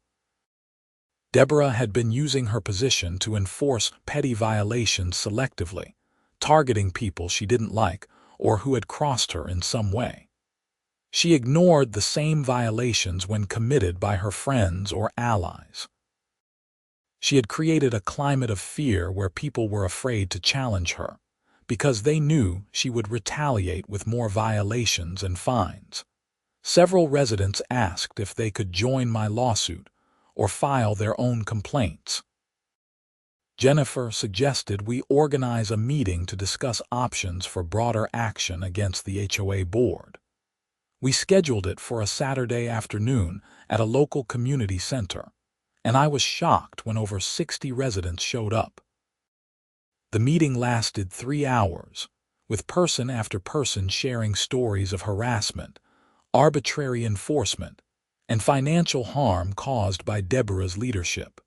Deborah had been using her position to enforce petty violations selectively, targeting people she didn't like or who had crossed her in some way. She ignored the same violations when committed by her friends or allies. She had created a climate of fear where people were afraid to challenge her, because they knew she would retaliate with more violations and fines. Several residents asked if they could join my lawsuit or file their own complaints. Jennifer suggested we organize a meeting to discuss options for broader action against the HOA board. We scheduled it for a Saturday afternoon at a local community center, and I was shocked when over 60 residents showed up. The meeting lasted 3 hours, with person after person sharing stories of harassment, arbitrary enforcement, and financial harm caused by Deborah's leadership.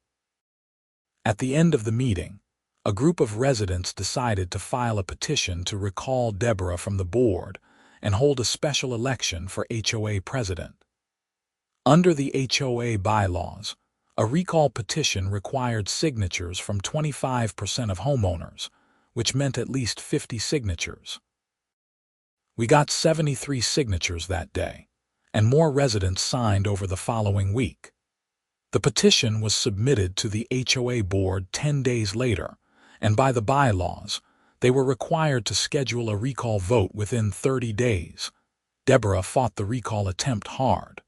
At the end of the meeting, a group of residents decided to file a petition to recall Deborah from the board and hold a special election for HOA president. Under the HOA bylaws, a recall petition required signatures from 25% of homeowners, which meant at least 50 signatures. We got 73 signatures that day, and more residents signed over the following week. The petition was submitted to the HOA board 10 days later, and by the bylaws, they were required to schedule a recall vote within 30 days. Deborah fought the recall attempt hard.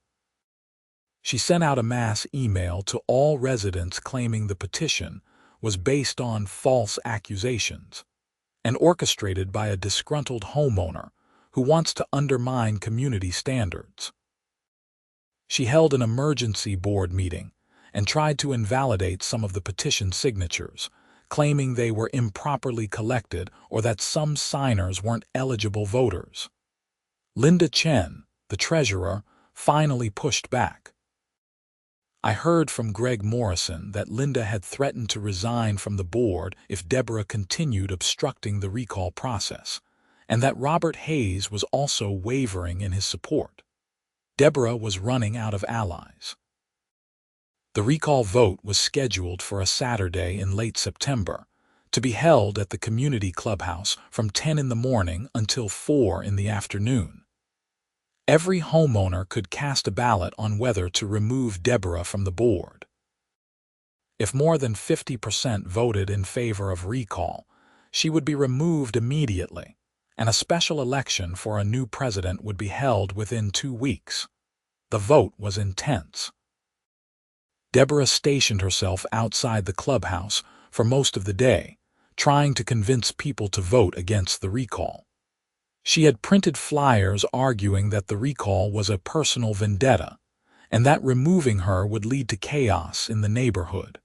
She sent out a mass email to all residents claiming the petition was based on false accusations and orchestrated by a disgruntled homeowner who wants to undermine community standards. She held an emergency board meeting and tried to invalidate some of the petition signatures, claiming they were improperly collected or that some signers weren't eligible voters. Linda Chen, the treasurer, finally pushed back. I heard from Greg Morrison that Linda had threatened to resign from the board if Deborah continued obstructing the recall process, and that Robert Hayes was also wavering in his support. Deborah was running out of allies. The recall vote was scheduled for a Saturday in late September, to be held at the community clubhouse from 10 in the morning until 4 in the afternoon. Every homeowner could cast a ballot on whether to remove Deborah from the board. If more than 50% voted in favor of recall, she would be removed immediately, and a special election for a new president would be held within 2 weeks. The vote was intense. Deborah stationed herself outside the clubhouse for most of the day, trying to convince people to vote against the recall. She had printed flyers arguing that the recall was a personal vendetta, and that removing her would lead to chaos in the neighborhood.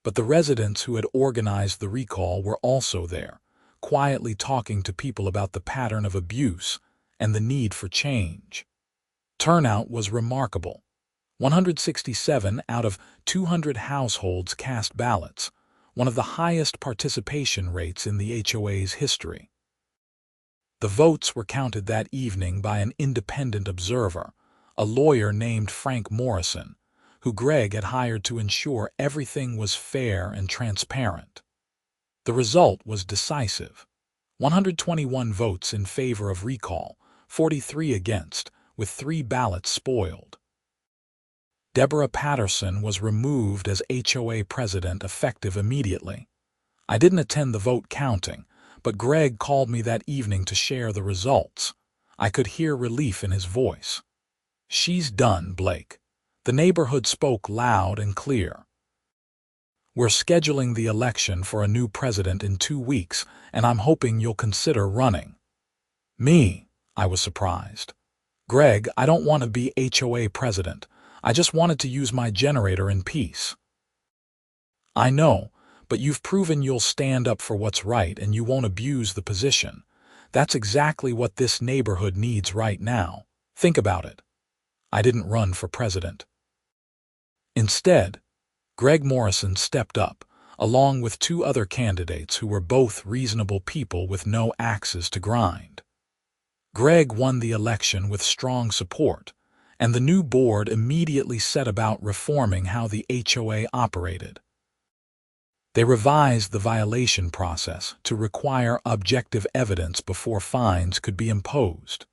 But the residents who had organized the recall were also there, quietly talking to people about the pattern of abuse and the need for change. Turnout was remarkable. 167 out of 200 households cast ballots, one of the highest participation rates in the HOA's history. The votes were counted that evening by an independent observer, a lawyer named Frank Morrison, who Greg had hired to ensure everything was fair and transparent. The result was decisive. 121 votes in favor of recall, 43 against, with 3 ballots spoiled. Deborah Patterson was removed as HOA president effective immediately. I didn't attend the vote counting, but Greg called me that evening to share the results. I could hear relief in his voice. "She's done, Blake." The neighborhood spoke loud and clear. "We're scheduling the election for a new president in 2 weeks, and I'm hoping you'll consider running." "Me?" I was surprised. "Greg, I don't want to be HOA president. I just wanted to use my generator in peace." "I know, but you've proven you'll stand up for what's right and you won't abuse the position. That's exactly what this neighborhood needs right now. Think about it." I didn't run for president. Instead, Greg Morrison stepped up, along with 2 other candidates who were both reasonable people with no axes to grind. Greg won the election with strong support, and the new board immediately set about reforming how the HOA operated. They revised the violation process to require objective evidence before fines could be imposed.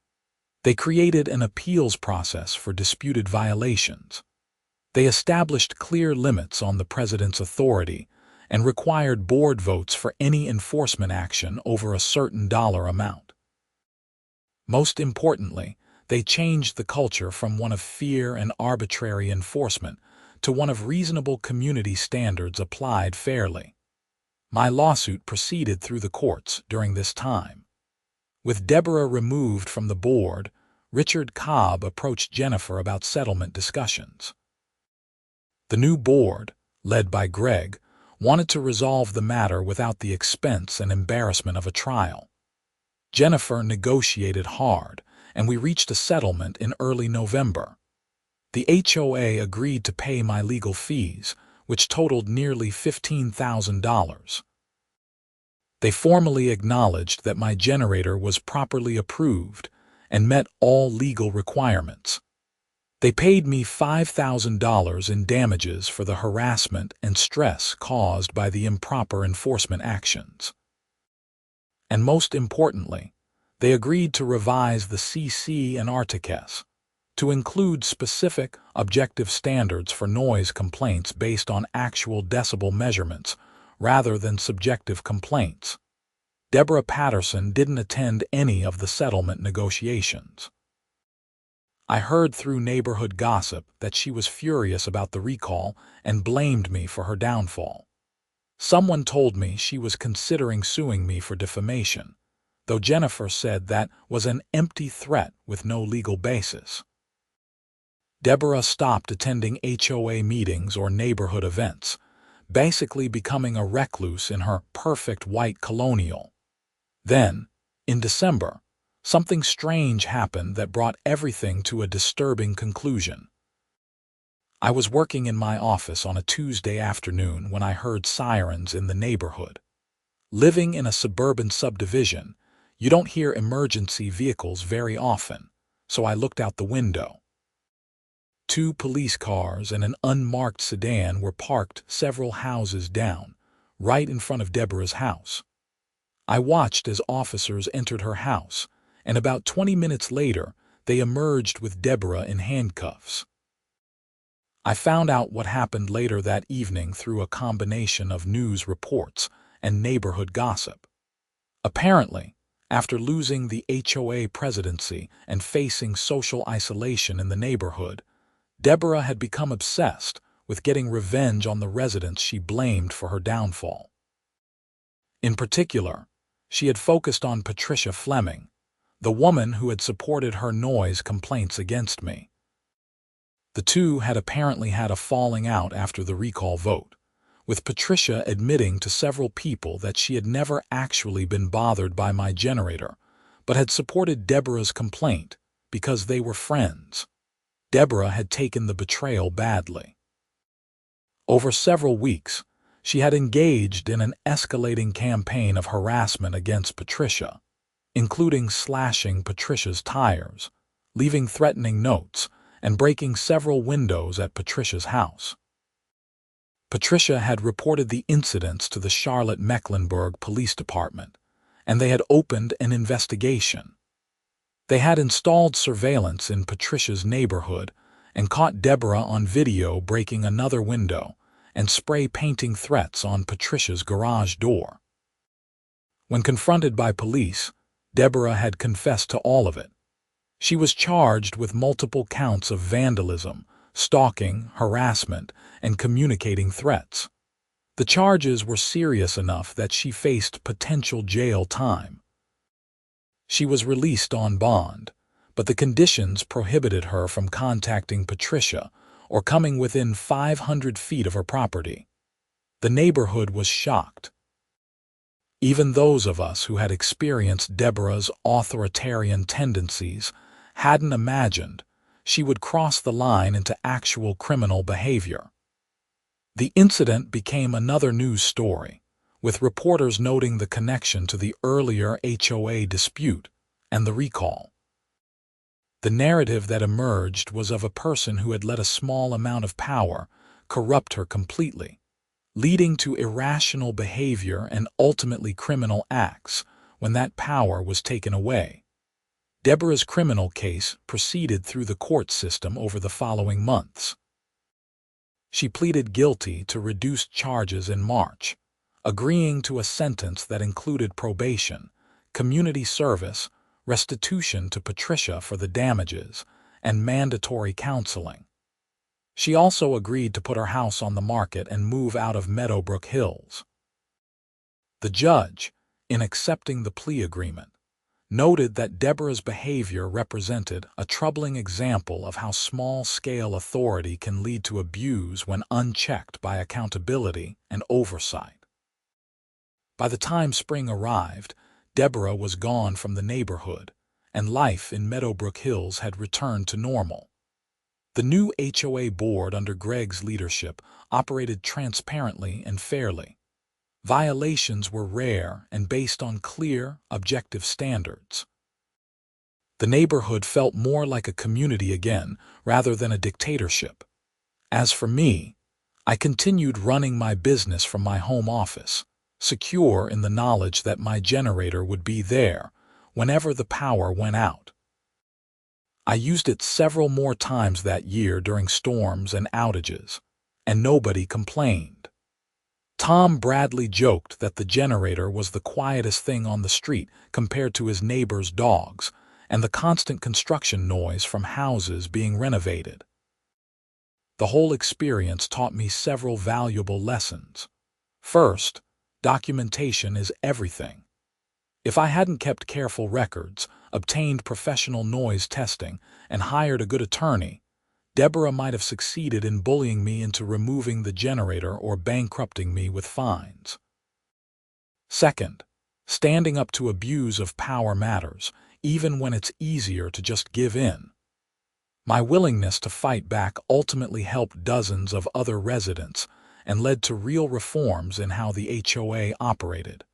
They created an appeals process for disputed violations. They established clear limits on the president's authority and required board votes for any enforcement action over a certain dollar amount. Most importantly, they changed the culture from one of fear and arbitrary enforcement to one of reasonable community standards applied fairly. My lawsuit proceeded through the courts during this time. With Deborah removed from the board, Richard Cobb approached Jennifer about settlement discussions. The new board, led by Greg, wanted to resolve the matter without the expense and embarrassment of a trial. Jennifer negotiated hard, and we reached a settlement in early November. The HOA agreed to pay my legal fees, which totaled nearly $15,000. They formally acknowledged that my generator was properly approved and met all legal requirements. They paid me $5,000 in damages for the harassment and stress caused by the improper enforcement actions. And most importantly, they agreed to revise the CC and arbitrary to include specific, objective standards for noise complaints based on actual decibel measurements rather than subjective complaints. Deborah Patterson didn't attend any of the settlement negotiations. I heard through neighborhood gossip that she was furious about the recall and blamed me for her downfall. Someone told me she was considering suing me for defamation, though Jennifer said that was an empty threat with no legal basis. Deborah stopped attending HOA meetings or neighborhood events, basically becoming a recluse in her perfect white colonial. Then, in December, something strange happened that brought everything to a disturbing conclusion. I was working in my office on a Tuesday afternoon when I heard sirens in the neighborhood. Living in a suburban subdivision, you don't hear emergency vehicles very often, so I looked out the window. 2 police cars and an unmarked sedan were parked several houses down, right in front of Deborah's house. I watched as officers entered her house, and about 20 minutes later, they emerged with Deborah in handcuffs. I found out what happened later that evening through a combination of news reports and neighborhood gossip. Apparently, after losing the HOA presidency and facing social isolation in the neighborhood, Deborah had become obsessed with getting revenge on the residents she blamed for her downfall. In particular, she had focused on Patricia Fleming, the woman who had supported her noise complaints against me. The two had apparently had a falling out after the recall vote, with Patricia admitting to several people that she had never actually been bothered by my generator, but had supported Deborah's complaint because they were friends. Deborah had taken the betrayal badly. Over several weeks, she had engaged in an escalating campaign of harassment against Patricia, including slashing Patricia's tires, leaving threatening notes, and breaking several windows at Patricia's house. Patricia had reported the incidents to the Charlotte-Mecklenburg Police Department, and they had opened an investigation. They had installed surveillance in Patricia's neighborhood and caught Deborah on video breaking another window and spray-painting threats on Patricia's garage door. When confronted by police, Deborah had confessed to all of it. She was charged with multiple counts of vandalism, stalking, harassment, and communicating threats. The charges were serious enough that she faced potential jail time. She was released on bond, but the conditions prohibited her from contacting Patricia or coming within 500 feet of her property. The neighborhood was shocked. Even those of us who had experienced Deborah's authoritarian tendencies hadn't imagined she would cross the line into actual criminal behavior. The incident became another news story, with reporters noting the connection to the earlier HOA dispute and the recall. The narrative that emerged was of a person who had let a small amount of power corrupt her completely, leading to irrational behavior and ultimately criminal acts when that power was taken away. Deborah's criminal case proceeded through the court system over the following months. She pleaded guilty to reduced charges in March, agreeing to a sentence that included probation, community service, restitution to Patricia for the damages, and mandatory counseling. She also agreed to put her house on the market and move out of Meadowbrook Hills. The judge, in accepting the plea agreement, noted that Deborah's behavior represented a troubling example of how small-scale authority can lead to abuse when unchecked by accountability and oversight. By the time spring arrived, Deborah was gone from the neighborhood, and life in Meadowbrook Hills had returned to normal. The new HOA board under Greg's leadership operated transparently and fairly. Violations were rare and based on clear, objective standards. The neighborhood felt more like a community again rather than a dictatorship. As for me, I continued running my business from my home office, secure in the knowledge that my generator would be there whenever the power went out. I used it several more times that year during storms and outages, and nobody complained. Tom Bradley joked that the generator was the quietest thing on the street compared to his neighbor's dogs and the constant construction noise from houses being renovated. The whole experience taught me several valuable lessons. First, documentation is everything. If I hadn't kept careful records, obtained professional noise testing, and hired a good attorney, Deborah might have succeeded in bullying me into removing the generator or bankrupting me with fines. Second, standing up to abuse of power matters, even when it's easier to just give in. My willingness to fight back ultimately helped dozens of other residents and led to real reforms in how the HOA operated.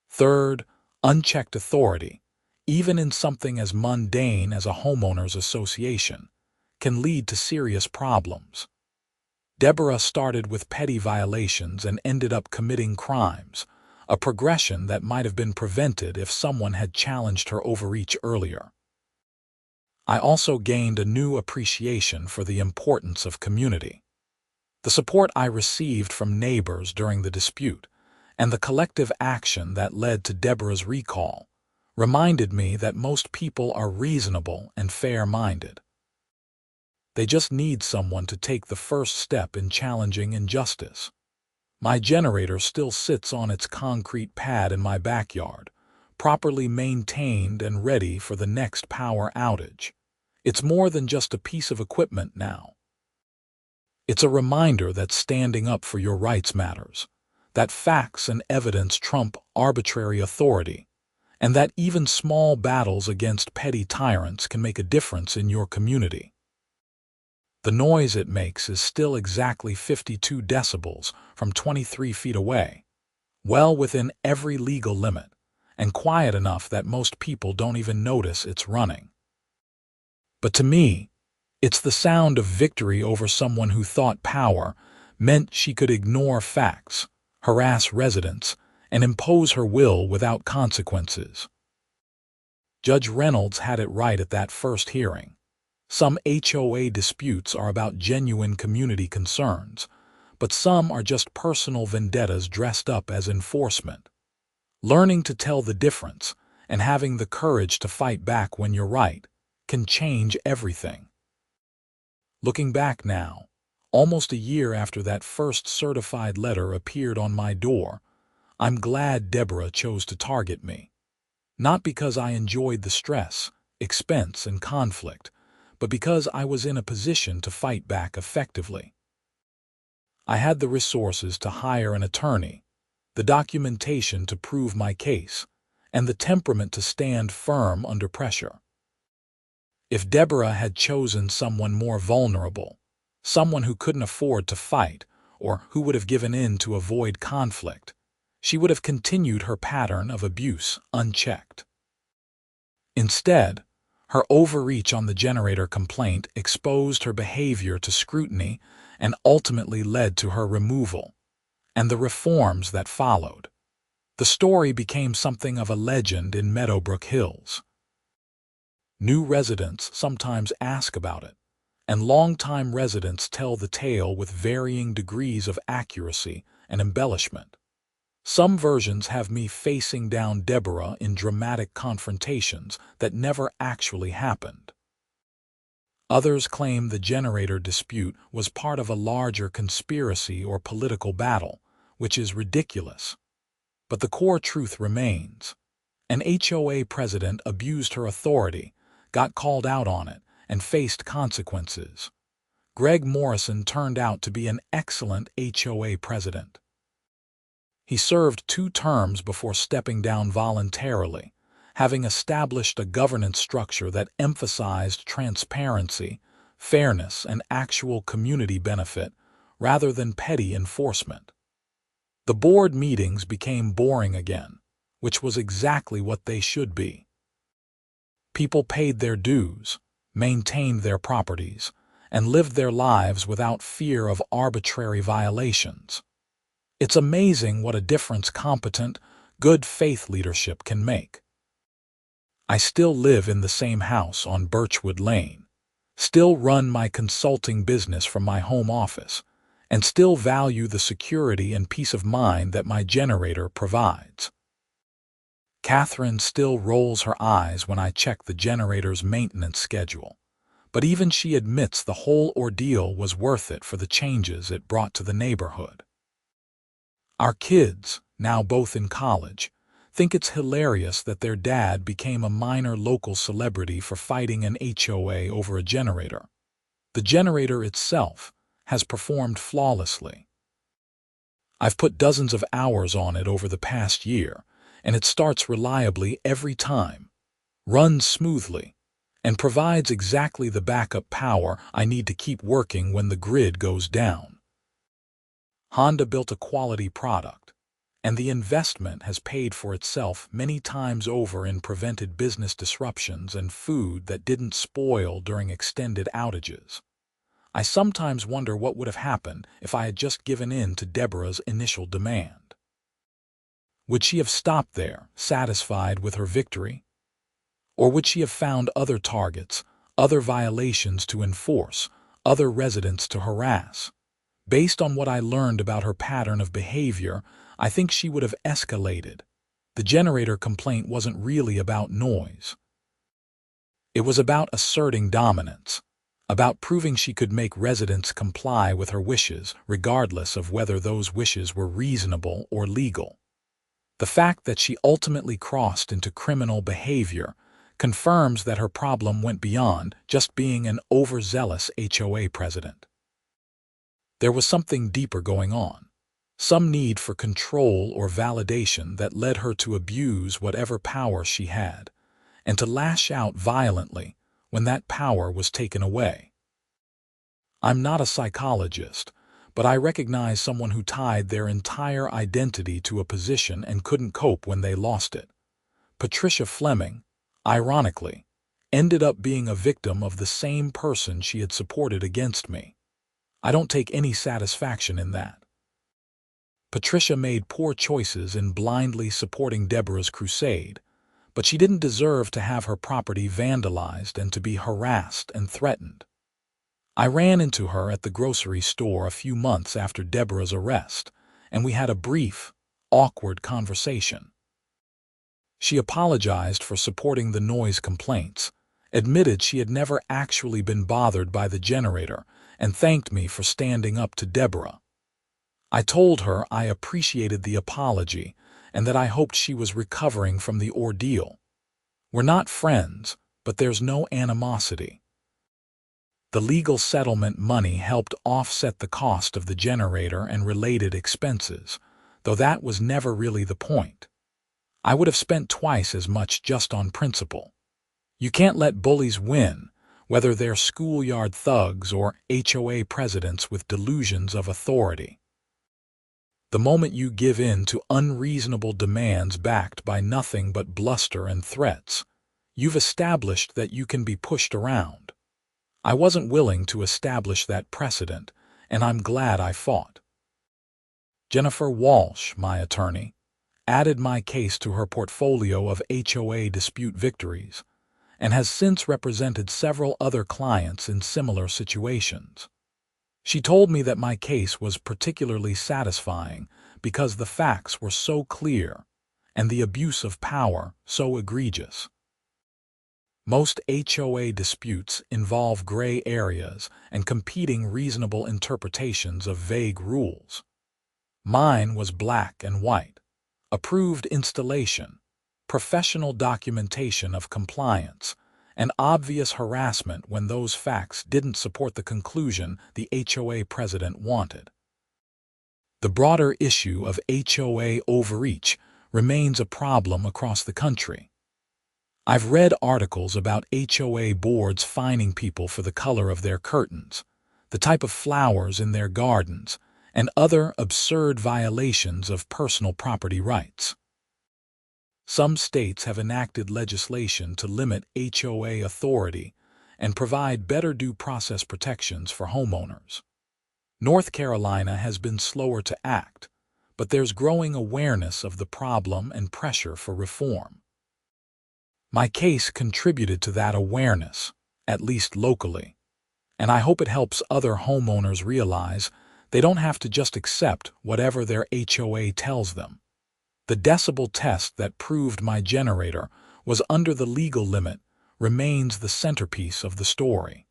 Third, unchecked authority, even in something as mundane as a homeowners association, can lead to serious problems. Deborah started with petty violations and ended up committing crimes, a progression that might have been prevented if someone had challenged her overreach earlier. I also gained a new appreciation for the importance of community. The support I received from neighbors during the dispute, and the collective action that led to Deborah's recall, reminded me that most people are reasonable and fair-minded. They just need someone to take the first step in challenging injustice. My generator still sits on its concrete pad in my backyard, properly maintained and ready for the next power outage. It's more than just a piece of equipment now. It's a reminder that standing up for your rights matters, that facts and evidence trump arbitrary authority, and that even small battles against petty tyrants can make a difference in your community. The noise it makes is still exactly 52 decibels from 23 feet away, well within every legal limit, and quiet enough that most people don't even notice it's running. But to me, it's the sound of victory over someone who thought power meant she could ignore facts, harass residents, and impose her will without consequences. Judge Reynolds had it right at that first hearing. Some HOA disputes are about genuine community concerns, but some are just personal vendettas dressed up as enforcement. Learning to tell the difference and having the courage to fight back when you're right can change everything. Looking back now, almost a year after that first certified letter appeared on my door, I'm glad Deborah chose to target me. Not because I enjoyed the stress, expense, and conflict, but because I was in a position to fight back effectively. I had the resources to hire an attorney, the documentation to prove my case, and the temperament to stand firm under pressure. If Deborah had chosen someone more vulnerable, someone who couldn't afford to fight or who would have given in to avoid conflict, she would have continued her pattern of abuse unchecked. Instead, her overreach on the generator complaint exposed her behavior to scrutiny and ultimately led to her removal, and the reforms that followed. The story became something of a legend in Meadowbrook Hills. New residents sometimes ask about it, and longtime residents tell the tale with varying degrees of accuracy and embellishment. Some versions have me facing down Deborah in dramatic confrontations that never actually happened. Others claim the generator dispute was part of a larger conspiracy or political battle, which is ridiculous. But the core truth remains. An HOA president abused her authority, got called out on it, and faced consequences. Greg Morrison turned out to be an excellent HOA president. He served 2 terms before stepping down voluntarily, having established a governance structure that emphasized transparency, fairness, and actual community benefit rather than petty enforcement. The board meetings became boring again, which was exactly what they should be. People paid their dues, maintained their properties, and lived their lives without fear of arbitrary violations. It's amazing what a difference competent, good faith leadership can make. I still live in the same house on Birchwood Lane, still run my consulting business from my home office, and still value the security and peace of mind that my generator provides. Catherine still rolls her eyes when I check the generator's maintenance schedule, but even she admits the whole ordeal was worth it for the changes it brought to the neighborhood. Our kids, now both in college, think it's hilarious that their dad became a minor local celebrity for fighting an HOA over a generator. The generator itself has performed flawlessly. I've put dozens of hours on it over the past year, and it starts reliably every time, runs smoothly, and provides exactly the backup power I need to keep working when the grid goes down. Honda built a quality product, and the investment has paid for itself many times over in prevented business disruptions and food that didn't spoil during extended outages. I sometimes wonder what would have happened if I had just given in to Deborah's initial demand. Would she have stopped there, satisfied with her victory? Or would she have found other targets, other violations to enforce, other residents to harass? Based on what I learned about her pattern of behavior, I think she would have escalated. The generator complaint wasn't really about noise. It was about asserting dominance, about proving she could make residents comply with her wishes, regardless of whether those wishes were reasonable or legal. The fact that she ultimately crossed into criminal behavior confirms that her problem went beyond just being an overzealous HOA president. There was something deeper going on, some need for control or validation that led her to abuse whatever power she had, and to lash out violently when that power was taken away. I'm not a psychologist, but I recognize someone who tied their entire identity to a position and couldn't cope when they lost it. Patricia Fleming, ironically, ended up being a victim of the same person she had supported against me. I don't take any satisfaction in that. Patricia made poor choices in blindly supporting Deborah's crusade, but she didn't deserve to have her property vandalized and to be harassed and threatened. I ran into her at the grocery store a few months after Deborah's arrest, and we had a brief, awkward conversation. She apologized for supporting the noise complaints, admitted she had never actually been bothered by the generator, and thanked me for standing up to Deborah. I told her I appreciated the apology and that I hoped she was recovering from the ordeal. We're not friends, but there's no animosity. The legal settlement money helped offset the cost of the generator and related expenses, though that was never really the point. I would have spent twice as much just on principle. You can't let bullies win, whether they're schoolyard thugs or HOA presidents with delusions of authority. The moment you give in to unreasonable demands backed by nothing but bluster and threats, you've established that you can be pushed around. I wasn't willing to establish that precedent, and I'm glad I fought. Jennifer Walsh, my attorney, added my case to her portfolio of HOA dispute victories, and has since represented several other clients in similar situations. She told me that my case was particularly satisfying because the facts were so clear and the abuse of power so egregious. Most HOA disputes involve gray areas and competing reasonable interpretations of vague rules. Mine was black and white, approved installation, professional documentation of compliance, and obvious harassment when those facts didn't support the conclusion the HOA president wanted. The broader issue of HOA overreach remains a problem across the country. I've read articles about HOA boards fining people for the color of their curtains, the type of flowers in their gardens, and other absurd violations of personal property rights. Some states have enacted legislation to limit HOA authority and provide better due process protections for homeowners. North Carolina has been slower to act, but there's growing awareness of the problem and pressure for reform. My case contributed to that awareness, at least locally, and I hope it helps other homeowners realize they don't have to just accept whatever their HOA tells them. The decibel test that proved my generator was under the legal limit remains the centerpiece of the story.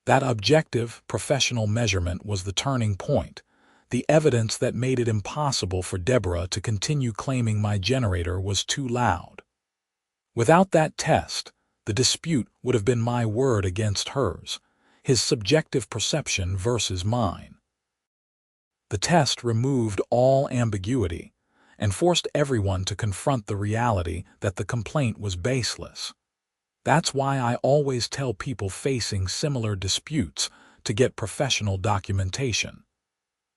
That objective, professional measurement was the turning point, the evidence that made it impossible for Deborah to continue claiming my generator was too loud. Without that test, the dispute would have been my word against hers, his subjective perception versus mine. The test removed all ambiguity and forced everyone to confront the reality that the complaint was baseless. That's why I always tell people facing similar disputes to get professional documentation.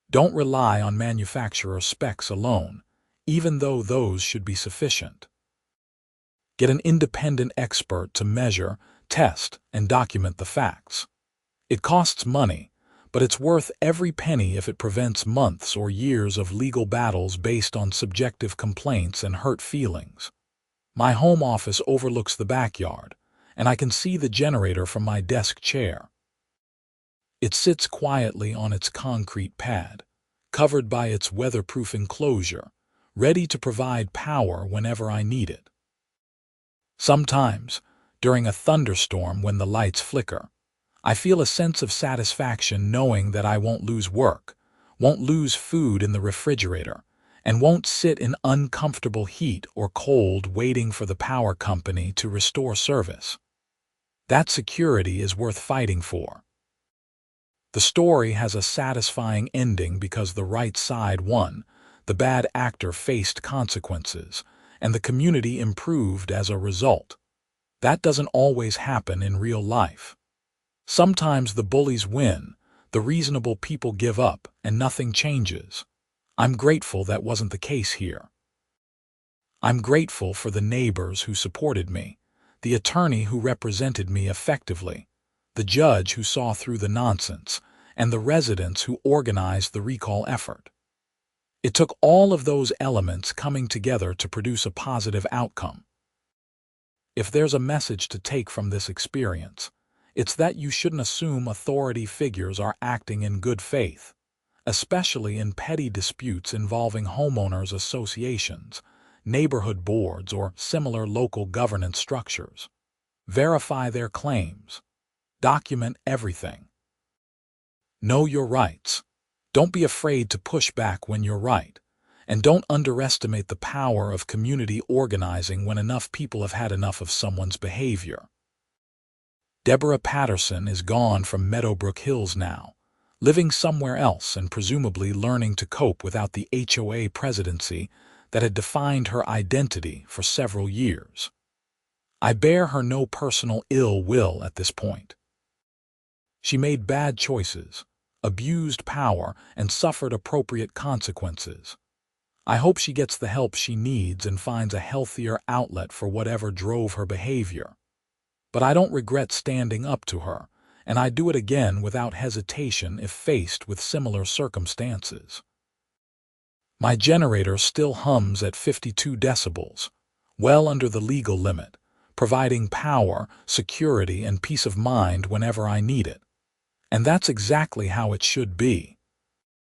Don't rely on manufacturer specs alone, even though those should be sufficient. Get an independent expert to measure, test, and document the facts. It costs money, but it's worth every penny if it prevents months or years of legal battles based on subjective complaints and hurt feelings. My home office overlooks the backyard, and I can see the generator from my desk chair. It sits quietly on its concrete pad, covered by its weatherproof enclosure, ready to provide power whenever I need it. Sometimes, during a thunderstorm when the lights flicker, I feel a sense of satisfaction knowing that I won't lose work, won't lose food in the refrigerator, and won't sit in uncomfortable heat or cold waiting for the power company to restore service. That security is worth fighting for. The story has a satisfying ending because the right side won, the bad actor faced consequences, and the community improved as a result. That doesn't always happen in real life. Sometimes the bullies win, the reasonable people give up, and nothing changes. I'm grateful that wasn't the case here. I'm grateful for the neighbors who supported me, the attorney who represented me effectively, the judge who saw through the nonsense, and the residents who organized the recall effort. It took all of those elements coming together to produce a positive outcome. If there's a message to take from this experience, it's that you shouldn't assume authority figures are acting in good faith, especially in petty disputes involving homeowners associations, neighborhood boards, or similar local governance structures. Verify their claims. Document everything. Know your rights. Don't be afraid to push back when you're right. And don't underestimate the power of community organizing when enough people have had enough of someone's behavior. Deborah Patterson is gone from Meadowbrook Hills now, living somewhere else and presumably learning to cope without the HOA presidency that had defined her identity for several years. I bear her no personal ill will at this point. She made bad choices, abused power, and suffered appropriate consequences. I hope she gets the help she needs and finds a healthier outlet for whatever drove her behavior. But I don't regret standing up to her, and I'd do it again without hesitation if faced with similar circumstances. My generator still hums at 52 decibels, well under the legal limit, providing power, security, and peace of mind whenever I need it. And that's exactly how it should be.